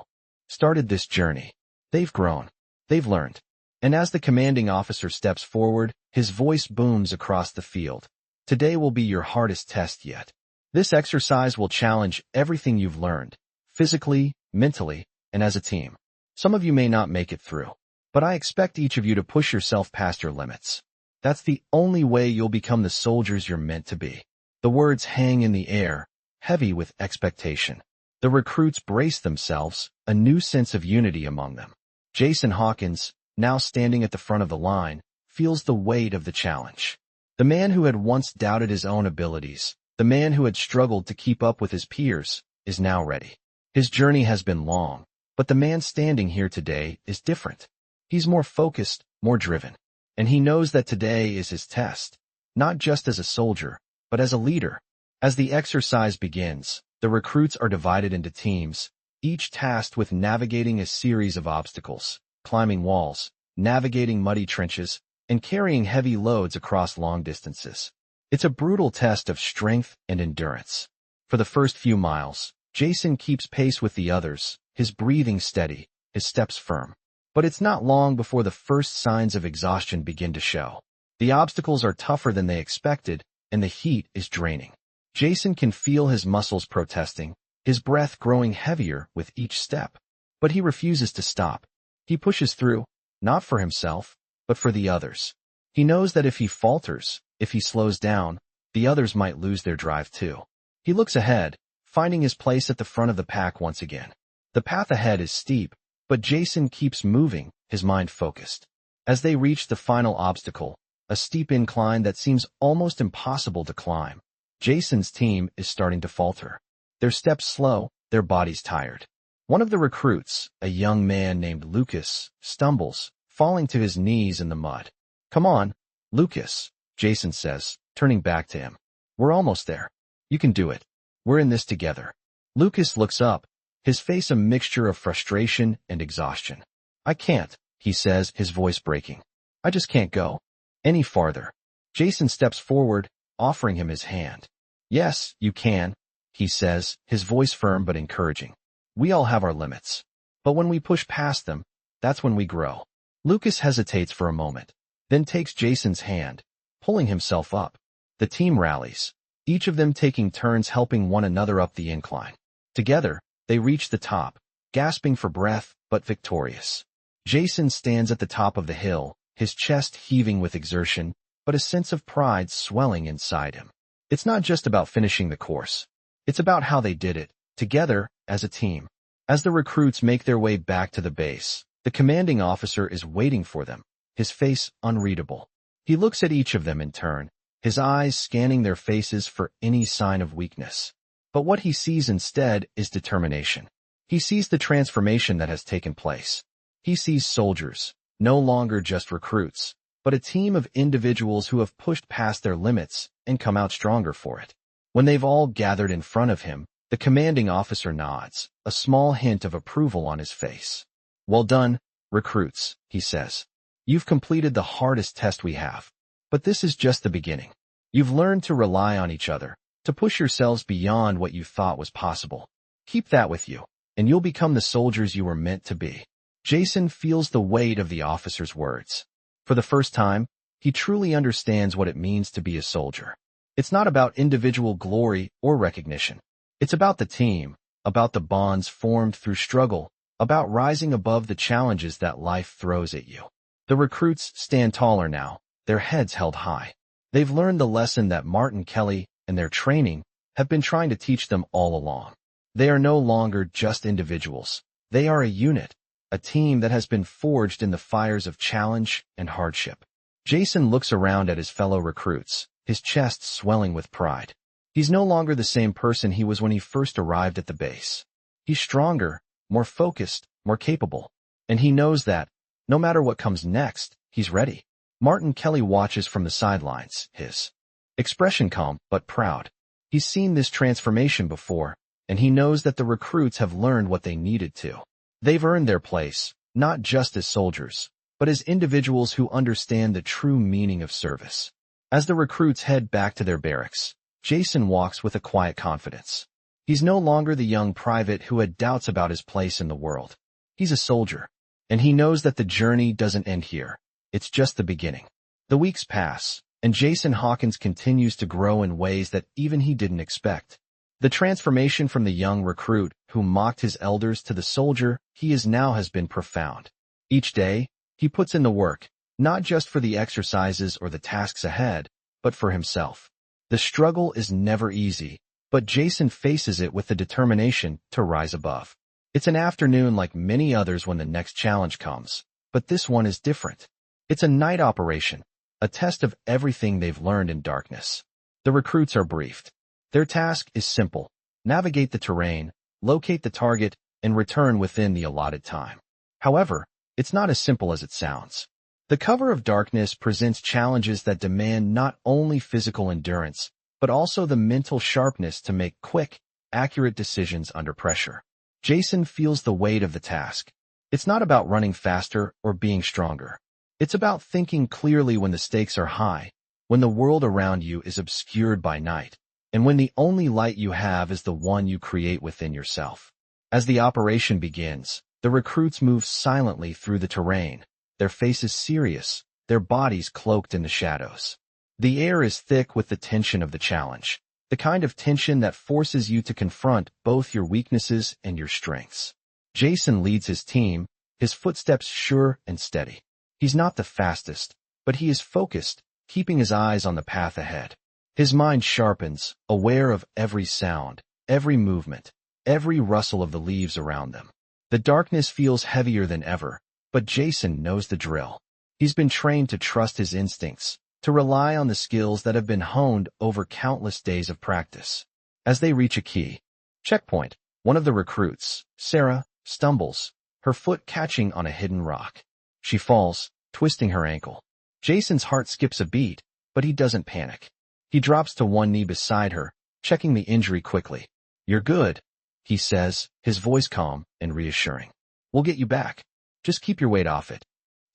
started this journey. They've grown. They've learned. And as the commanding officer steps forward, his voice booms across the field. Today will be your hardest test yet. This exercise will challenge everything you've learned, physically, mentally, and as a team. Some of you may not make it through, but I expect each of you to push yourself past your limits. That's the only way you'll become the soldiers you're meant to be. The words hang in the air, heavy with expectation. The recruits brace themselves, a new sense of unity among them. Jason Hawkins, now standing at the front of the line, feels the weight of the challenge. The man who had once doubted his own abilities, the man who had struggled to keep up with his peers, is now ready. His journey has been long, but the man standing here today is different. He's more focused, more driven, and he knows that today is his test, not just as a soldier, but as a leader. As the exercise begins, the recruits are divided into teams, each tasked with navigating a series of obstacles, climbing walls, navigating muddy trenches, and carrying heavy loads across long distances. It's a brutal test of strength and endurance. For the first few miles, Jason keeps pace with the others, his breathing steady, his steps firm. But it's not long before the first signs of exhaustion begin to show. The obstacles are tougher than they expected, and the heat is draining. Jason can feel his muscles protesting, his breath growing heavier with each step. But he refuses to stop. He pushes through, not for himself, but for the others. He knows that if he falters, if he slows down, the others might lose their drive too. He looks ahead, finding his place at the front of the pack once again. The path ahead is steep, but Jason keeps moving, his mind focused. As they reach the final obstacle, a steep incline that seems almost impossible to climb, Jason's team is starting to falter. Their steps slow, their bodies tired. One of the recruits, a young man named Lucas, stumbles, falling to his knees in the mud. "Come on, Lucas," Jason says, turning back to him. "We're almost there. You can do it. We're in this together." Lucas looks up, his face a mixture of frustration and exhaustion. "I can't," he says, his voice breaking. "I just can't go any farther." Jason steps forward, offering him his hand. "Yes, you can," he says, his voice firm but encouraging. "We all have our limits. But when we push past them, that's when we grow." Lucas hesitates for a moment, then takes Jason's hand, pulling himself up. The team rallies, each of them taking turns helping one another up the incline. Together, they reach the top, gasping for breath, but victorious. Jason stands at the top of the hill, his chest heaving with exertion, but a sense of pride swelling inside him. It's not just about finishing the course. It's about how they did it, together, as a team. As the recruits make their way back to the base, the commanding officer is waiting for them, his face unreadable. He looks at each of them in turn, his eyes scanning their faces for any sign of weakness. But what he sees instead is determination. He sees the transformation that has taken place. He sees soldiers, no longer just recruits, but a team of individuals who have pushed past their limits and come out stronger for it. When they've all gathered in front of him, the commanding officer nods, a small hint of approval on his face. "Well done, recruits," he says. "You've completed the hardest test we have. But this is just the beginning. You've learned to rely on each other, to push yourselves beyond what you thought was possible. Keep that with you, and you'll become the soldiers you were meant to be." Jason feels the weight of the officer's words. For the first time, he truly understands what it means to be a soldier. It's not about individual glory or recognition. It's about the team, about the bonds formed through struggle, about rising above the challenges that life throws at you. The recruits stand taller now, their heads held high. They've learned the lesson that Martin Kelly and their training have been trying to teach them all along. They are no longer just individuals. They are a unit, a team that has been forged in the fires of challenge and hardship. Jason looks around at his fellow recruits, his chest swelling with pride. He's no longer the same person he was when he first arrived at the base. He's stronger, more focused, more capable. And he knows that, no matter what comes next, he's ready. Martin Kelly watches from the sidelines, his expression calm but proud. He's seen this transformation before, and he knows that the recruits have learned what they needed to. They've earned their place, not just as soldiers, but as individuals who understand the true meaning of service. As the recruits head back to their barracks, Jason walks with a quiet confidence. He's no longer the young private who had doubts about his place in the world. He's a soldier, and he knows that the journey doesn't end here. It's just the beginning. The weeks pass, and Jason Hawkins continues to grow in ways that even he didn't expect. The transformation from the young recruit who mocked his elders to the soldier he is now has been profound. Each day, he puts in the work, not just for the exercises or the tasks ahead, but for himself. The struggle is never easy, but Jason faces it with the determination to rise above. It's an afternoon like many others when the next challenge comes, but this one is different. It's a night operation, a test of everything they've learned in darkness. The recruits are briefed. Their task is simple: navigate the terrain, locate the target, and return within the allotted time. However, it's not as simple as it sounds. The cover of darkness presents challenges that demand not only physical endurance, but also the mental sharpness to make quick, accurate decisions under pressure. Jason feels the weight of the task. It's not about running faster or being stronger. It's about thinking clearly when the stakes are high, when the world around you is obscured by night, and when the only light you have is the one you create within yourself. As the operation begins, the recruits move silently through the terrain, their faces serious, their bodies cloaked in the shadows. The air is thick with the tension of the challenge, the kind of tension that forces you to confront both your weaknesses and your strengths. Jason leads his team, his footsteps sure and steady. He's not the fastest, but he is focused, keeping his eyes on the path ahead. His mind sharpens, aware of every sound, every movement, every rustle of the leaves around them. The darkness feels heavier than ever, but Jason knows the drill. He's been trained to trust his instincts, to rely on the skills that have been honed over countless days of practice. As they reach a key checkpoint, one of the recruits, Sarah, stumbles, her foot catching on a hidden rock. She falls, twisting her ankle. Jason's heart skips a beat, but he doesn't panic. He drops to one knee beside her, checking the injury quickly. "You're good," he says, his voice calm and reassuring. "We'll get you back. Just keep your weight off it."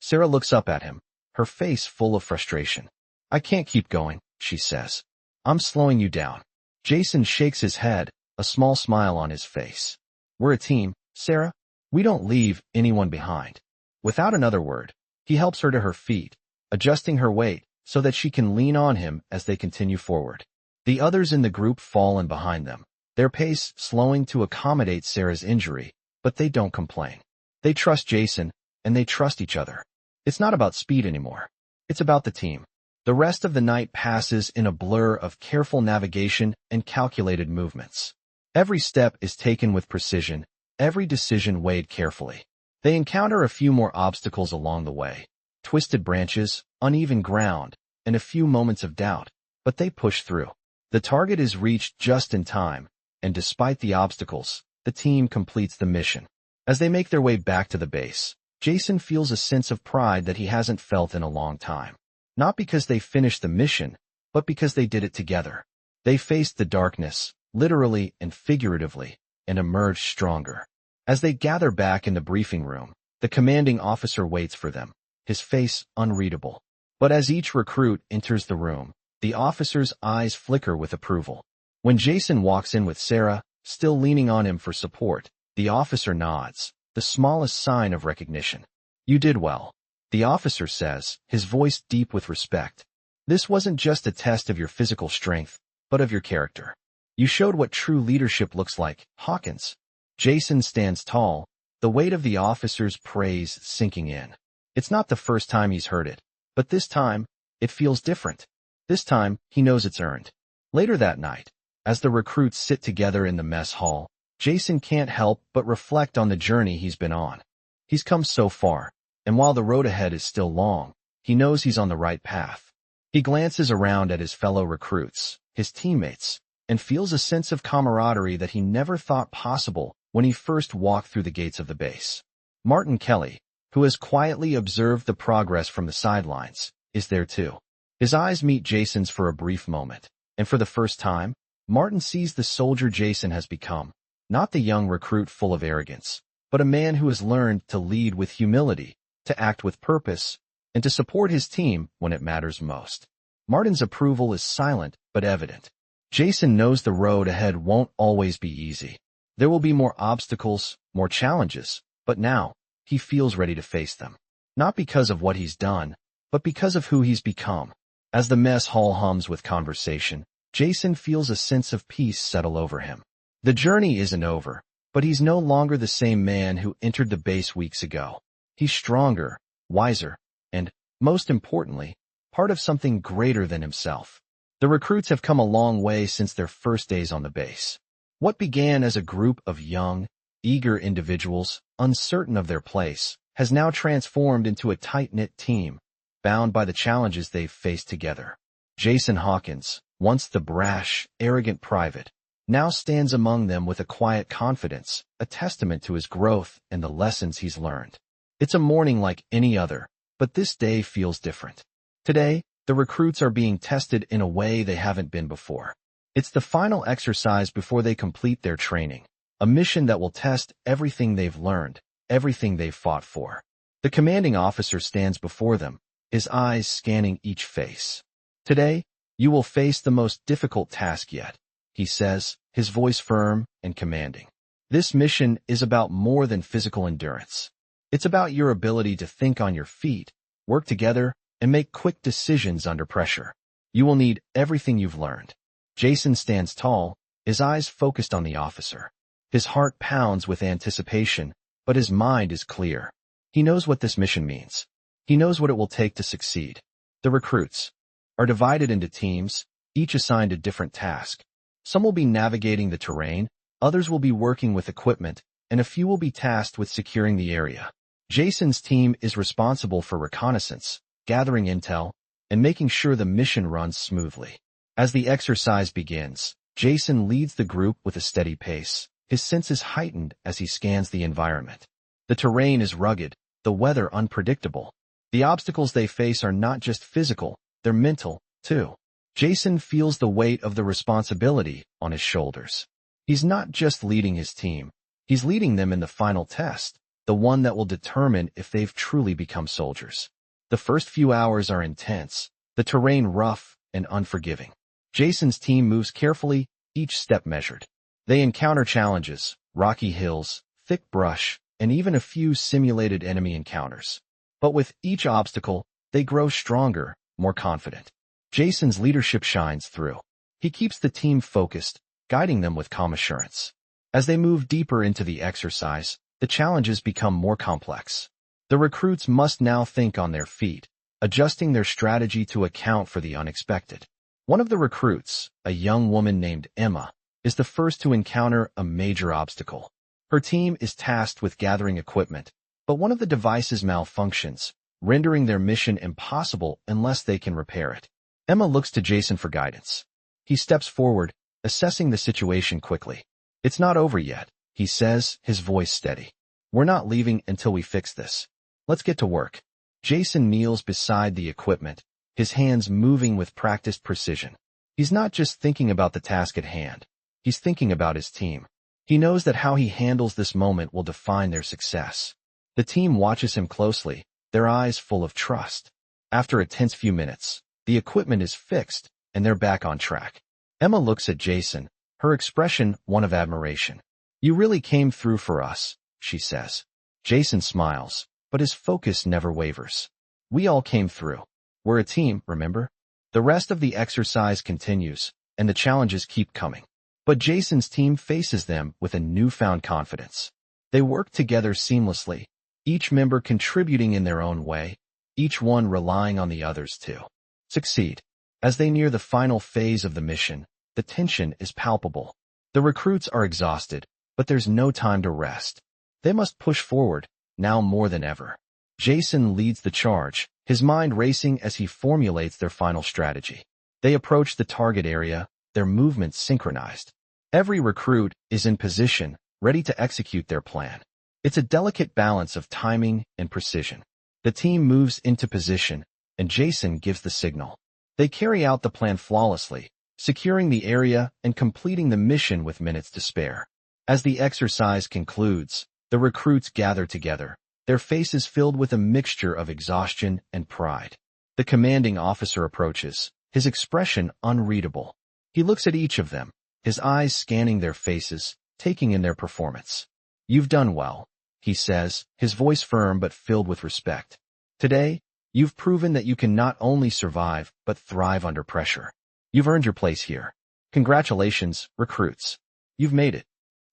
Sarah looks up at him, her face full of frustration. "I can't keep going," she says. "I'm slowing you down." Jason shakes his head, a small smile on his face. "We're a team, Sarah. We don't leave anyone behind." Without another word, he helps her to her feet, adjusting her weight so that she can lean on him as they continue forward. The others in the group fall in behind them, their pace slowing to accommodate Sarah's injury, but they don't complain. They trust Jason, and they trust each other. It's not about speed anymore. It's about the team. The rest of the night passes in a blur of careful navigation and calculated movements. Every step is taken with precision, every decision weighed carefully. They encounter a few more obstacles along the way: twisted branches, uneven ground, and a few moments of doubt, but they push through. The target is reached just in time, and despite the obstacles, the team completes the mission. As they make their way back to the base, Jason feels a sense of pride that he hasn't felt in a long time. Not because they finished the mission, but because they did it together. They faced the darkness, literally and figuratively, and emerged stronger. As they gather back in the briefing room, the The commanding officer waits for them, his face unreadable. But as each recruit enters the room, the officer's eyes flicker with approval. When Jason walks in with Sarah, still leaning on him for support, the officer nods, the smallest sign of recognition. "You did well," the officer says, his voice deep with respect. "This wasn't just a test of your physical strength, but of your character. You showed what true leadership looks like, Hawkins." Jason stands tall, the weight of the officer's praise sinking in. It's not the first time he's heard it, but this time, it feels different. This time, he knows it's earned. Later that night, as the recruits sit together in the mess hall, Jason can't help but reflect on the journey he's been on. He's come so far, and while the road ahead is still long, he knows he's on the right path. He glances around at his fellow recruits, his teammates, and feels a sense of camaraderie that he never thought possible when he first walked through the gates of the base. Martin Kelly, who has quietly observed the progress from the sidelines, is there too. His eyes meet Jason's for a brief moment, and for the first time, Martin sees the soldier Jason has become, not the young recruit full of arrogance, but a man who has learned to lead with humility, to act with purpose, and to support his team when it matters most. Martin's approval is silent but evident. Jason knows the road ahead won't always be easy. There will be more obstacles, more challenges, but now, he feels ready to face them. Not because of what he's done, but because of who he's become. As the mess hall hums with conversation, Jason feels a sense of peace settle over him. The journey isn't over, but he's no longer the same man who entered the base weeks ago. He's stronger, wiser, and, most importantly, part of something greater than himself. The recruits have come a long way since their first days on the base. What began as a group of young, eager individuals, uncertain of their place, has now transformed into a tight-knit team, bound by the challenges they've faced together. Jason Hawkins, once the brash, arrogant private, now stands among them with a quiet confidence, a testament to his growth and the lessons he's learned. It's a morning like any other, but this day feels different. Today, the recruits are being tested in a way they haven't been before. It's the final exercise before they complete their training, a mission that will test everything they've learned, everything they've fought for. The commanding officer stands before them, his eyes scanning each face. "Today, you will face the most difficult task yet," he says, his voice firm and commanding. "This mission is about more than physical endurance. It's about your ability to think on your feet, work together, and make quick decisions under pressure. You will need everything you've learned." Jason stands tall, his eyes focused on the officer. His heart pounds with anticipation, but his mind is clear. He knows what this mission means. He knows what it will take to succeed. The recruits are divided into teams, each assigned a different task. Some will be navigating the terrain, others will be working with equipment, and a few will be tasked with securing the area. Jason's team is responsible for reconnaissance, gathering intel, and making sure the mission runs smoothly. As the exercise begins, Jason leads the group with a steady pace, his senses heightened as he scans the environment. The terrain is rugged, the weather unpredictable. The obstacles they face are not just physical, they're mental, too. Jason feels the weight of the responsibility on his shoulders. He's not just leading his team, he's leading them in the final test, the one that will determine if they've truly become soldiers. The first few hours are intense, the terrain rough and unforgiving. Jason's team moves carefully, each step measured. They encounter challenges, rocky hills, thick brush, and even a few simulated enemy encounters. But with each obstacle, they grow stronger, more confident. Jason's leadership shines through. He keeps the team focused, guiding them with calm assurance. As they move deeper into the exercise, the challenges become more complex. The recruits must now think on their feet, adjusting their strategy to account for the unexpected. One of the recruits, a young woman named Emma, is the first to encounter a major obstacle. Her team is tasked with gathering equipment, but one of the devices malfunctions, rendering their mission impossible unless they can repair it. Emma looks to Jason for guidance. He steps forward, assessing the situation quickly. "It's not over yet," he says, his voice steady. "We're not leaving until we fix this. Let's get to work." Jason kneels beside the equipment, his hands moving with practiced precision. He's not just thinking about the task at hand. He's thinking about his team. He knows that how he handles this moment will define their success. The team watches him closely, their eyes full of trust. After a tense few minutes, the equipment is fixed, and they're back on track. Emma looks at Jason, her expression one of admiration. "You really came through for us," she says. Jason smiles, but his focus never wavers. "We all came through. We're a team, remember?" The rest of the exercise continues, and the challenges keep coming. But Jason's team faces them with a newfound confidence. They work together seamlessly, each member contributing in their own way, each one relying on the others to succeed. As they near the final phase of the mission, the tension is palpable. The recruits are exhausted, but there's no time to rest. They must push forward, now more than ever. Jason leads the charge, his mind racing as he formulates their final strategy. They approach the target area, their movements synchronized. Every recruit is in position, ready to execute their plan. It's a delicate balance of timing and precision. The team moves into position, and Jason gives the signal. They carry out the plan flawlessly, securing the area and completing the mission with minutes to spare. As the exercise concludes, the recruits gather together, their faces filled with a mixture of exhaustion and pride. The commanding officer approaches, his expression unreadable. He looks at each of them, his eyes scanning their faces, taking in their performance. "You've done well," he says, his voice firm but filled with respect. "Today, you've proven that you can not only survive but thrive under pressure. You've earned your place here. Congratulations, recruits. You've made it."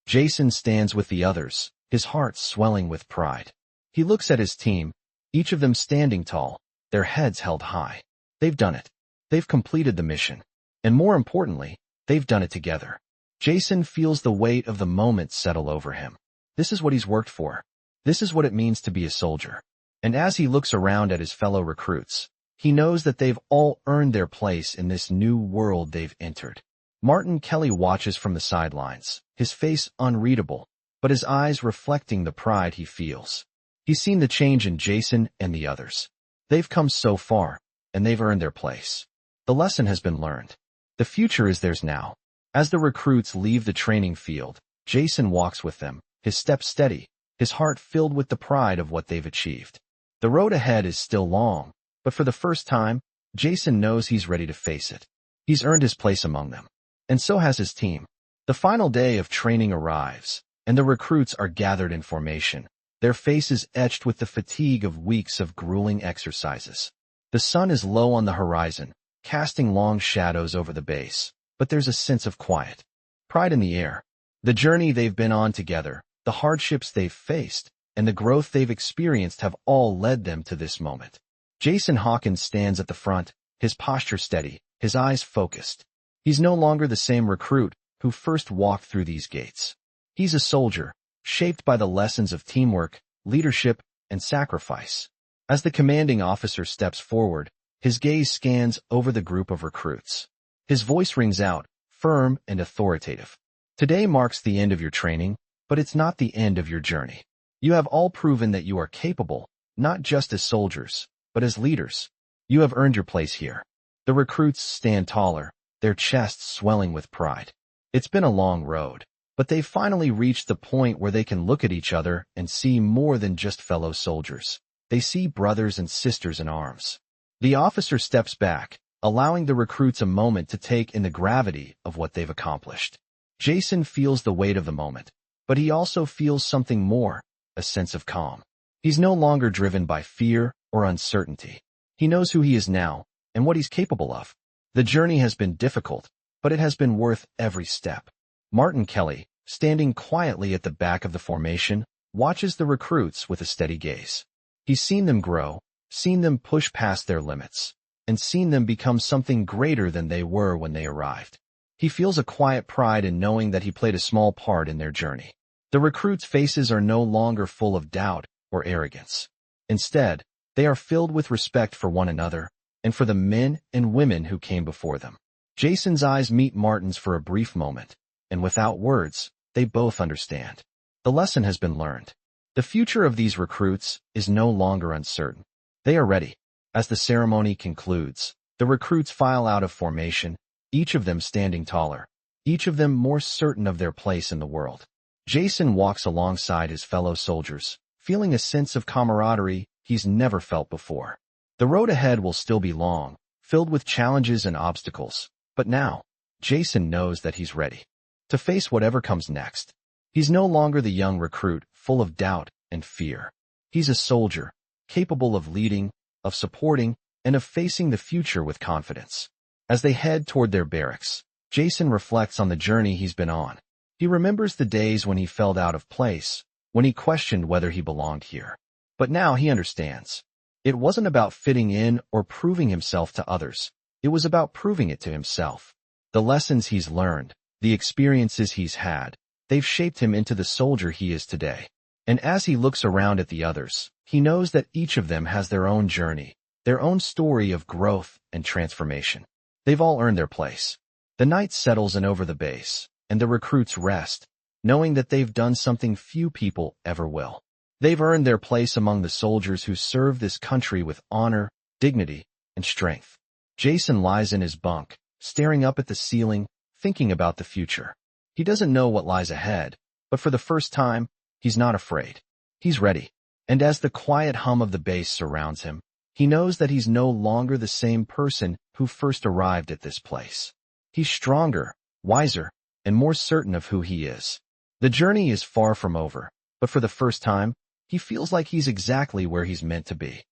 Jason stands with the others, his heart swelling with pride. He looks at his team, each of them standing tall, their heads held high. They've done it. They've completed the mission. And more importantly, they've done it together. Jason feels the weight of the moment settle over him. This is what he's worked for. This is what it means to be a soldier. And as he looks around at his fellow recruits, he knows that they've all earned their place in this new world they've entered. Martin Kelly watches from the sidelines, his face unreadable, but his eyes reflecting the pride he feels. He's seen the change in Jason and the others. They've come so far, and they've earned their place. The lesson has been learned. The future is theirs now. As the recruits leave the training field, Jason walks with them, his step steady, his heart filled with the pride of what they've achieved. The road ahead is still long, but for the first time, Jason knows he's ready to face it. He's earned his place among them. And so has his team. The final day of training arrives, and the recruits are gathered in formation, their faces etched with the fatigue of weeks of grueling exercises. The sun is low on the horizon, casting long shadows over the base, but there's a sense of quiet. Pride in the air. The journey they've been on together, the hardships they've faced, and the growth they've experienced have all led them to this moment. Jason Hawkins stands at the front, his posture steady, his eyes focused. He's no longer the same recruit who first walked through these gates. He's a soldier, shaped by the lessons of teamwork, leadership, and sacrifice. As the commanding officer steps forward, his gaze scans over the group of recruits. His voice rings out, firm and authoritative. "Today marks the end of your training, but it's not the end of your journey. You have all proven that you are capable, not just as soldiers, but as leaders. You have earned your place here." The recruits stand taller, their chests swelling with pride. It's been a long road, but they've finally reached the point where they can look at each other and see more than just fellow soldiers. They see brothers and sisters in arms. The officer steps back, allowing the recruits a moment to take in the gravity of what they've accomplished. Jason feels the weight of the moment, but he also feels something more, a sense of calm. He's no longer driven by fear or uncertainty. He knows who he is now and what he's capable of. The journey has been difficult, but it has been worth every step. Martin Kelly, standing quietly at the back of the formation, watches the recruits with a steady gaze. He's seen them grow, seen them push past their limits, and seen them become something greater than they were when they arrived. He feels a quiet pride in knowing that he played a small part in their journey. The recruits' faces are no longer full of doubt or arrogance. Instead, they are filled with respect for one another and for the men and women who came before them. Jason's eyes meet Martin's for a brief moment, and without words, they both understand. The lesson has been learned. The future of these recruits is no longer uncertain. They are ready. As the ceremony concludes, the recruits file out of formation, each of them standing taller, each of them more certain of their place in the world. Jason walks alongside his fellow soldiers, feeling a sense of camaraderie he's never felt before. The road ahead will still be long, filled with challenges and obstacles, but now, Jason knows that he's ready to face whatever comes next. He's no longer the young recruit, full of doubt and fear. He's a soldier, capable of leading, of supporting, and of facing the future with confidence. As they head toward their barracks, Jason reflects on the journey he's been on. He remembers the days when he felt out of place, when he questioned whether he belonged here. But now he understands. It wasn't about fitting in or proving himself to others. It was about proving it to himself. The lessons he's learned, the experiences he's had, they've shaped him into the soldier he is today. And as he looks around at the others, he knows that each of them has their own journey, their own story of growth and transformation. They've all earned their place. The night settles in over the base, and the recruits rest, knowing that they've done something few people ever will. They've earned their place among the soldiers who serve this country with honor, dignity, and strength. Jason lies in his bunk, staring up at the ceiling, thinking about the future. He doesn't know what lies ahead, but for the first time, he's not afraid. He's ready. And as the quiet hum of the base surrounds him, he knows that he's no longer the same person who first arrived at this place. He's stronger, wiser, and more certain of who he is. The journey is far from over, but for the first time, he feels like he's exactly where he's meant to be.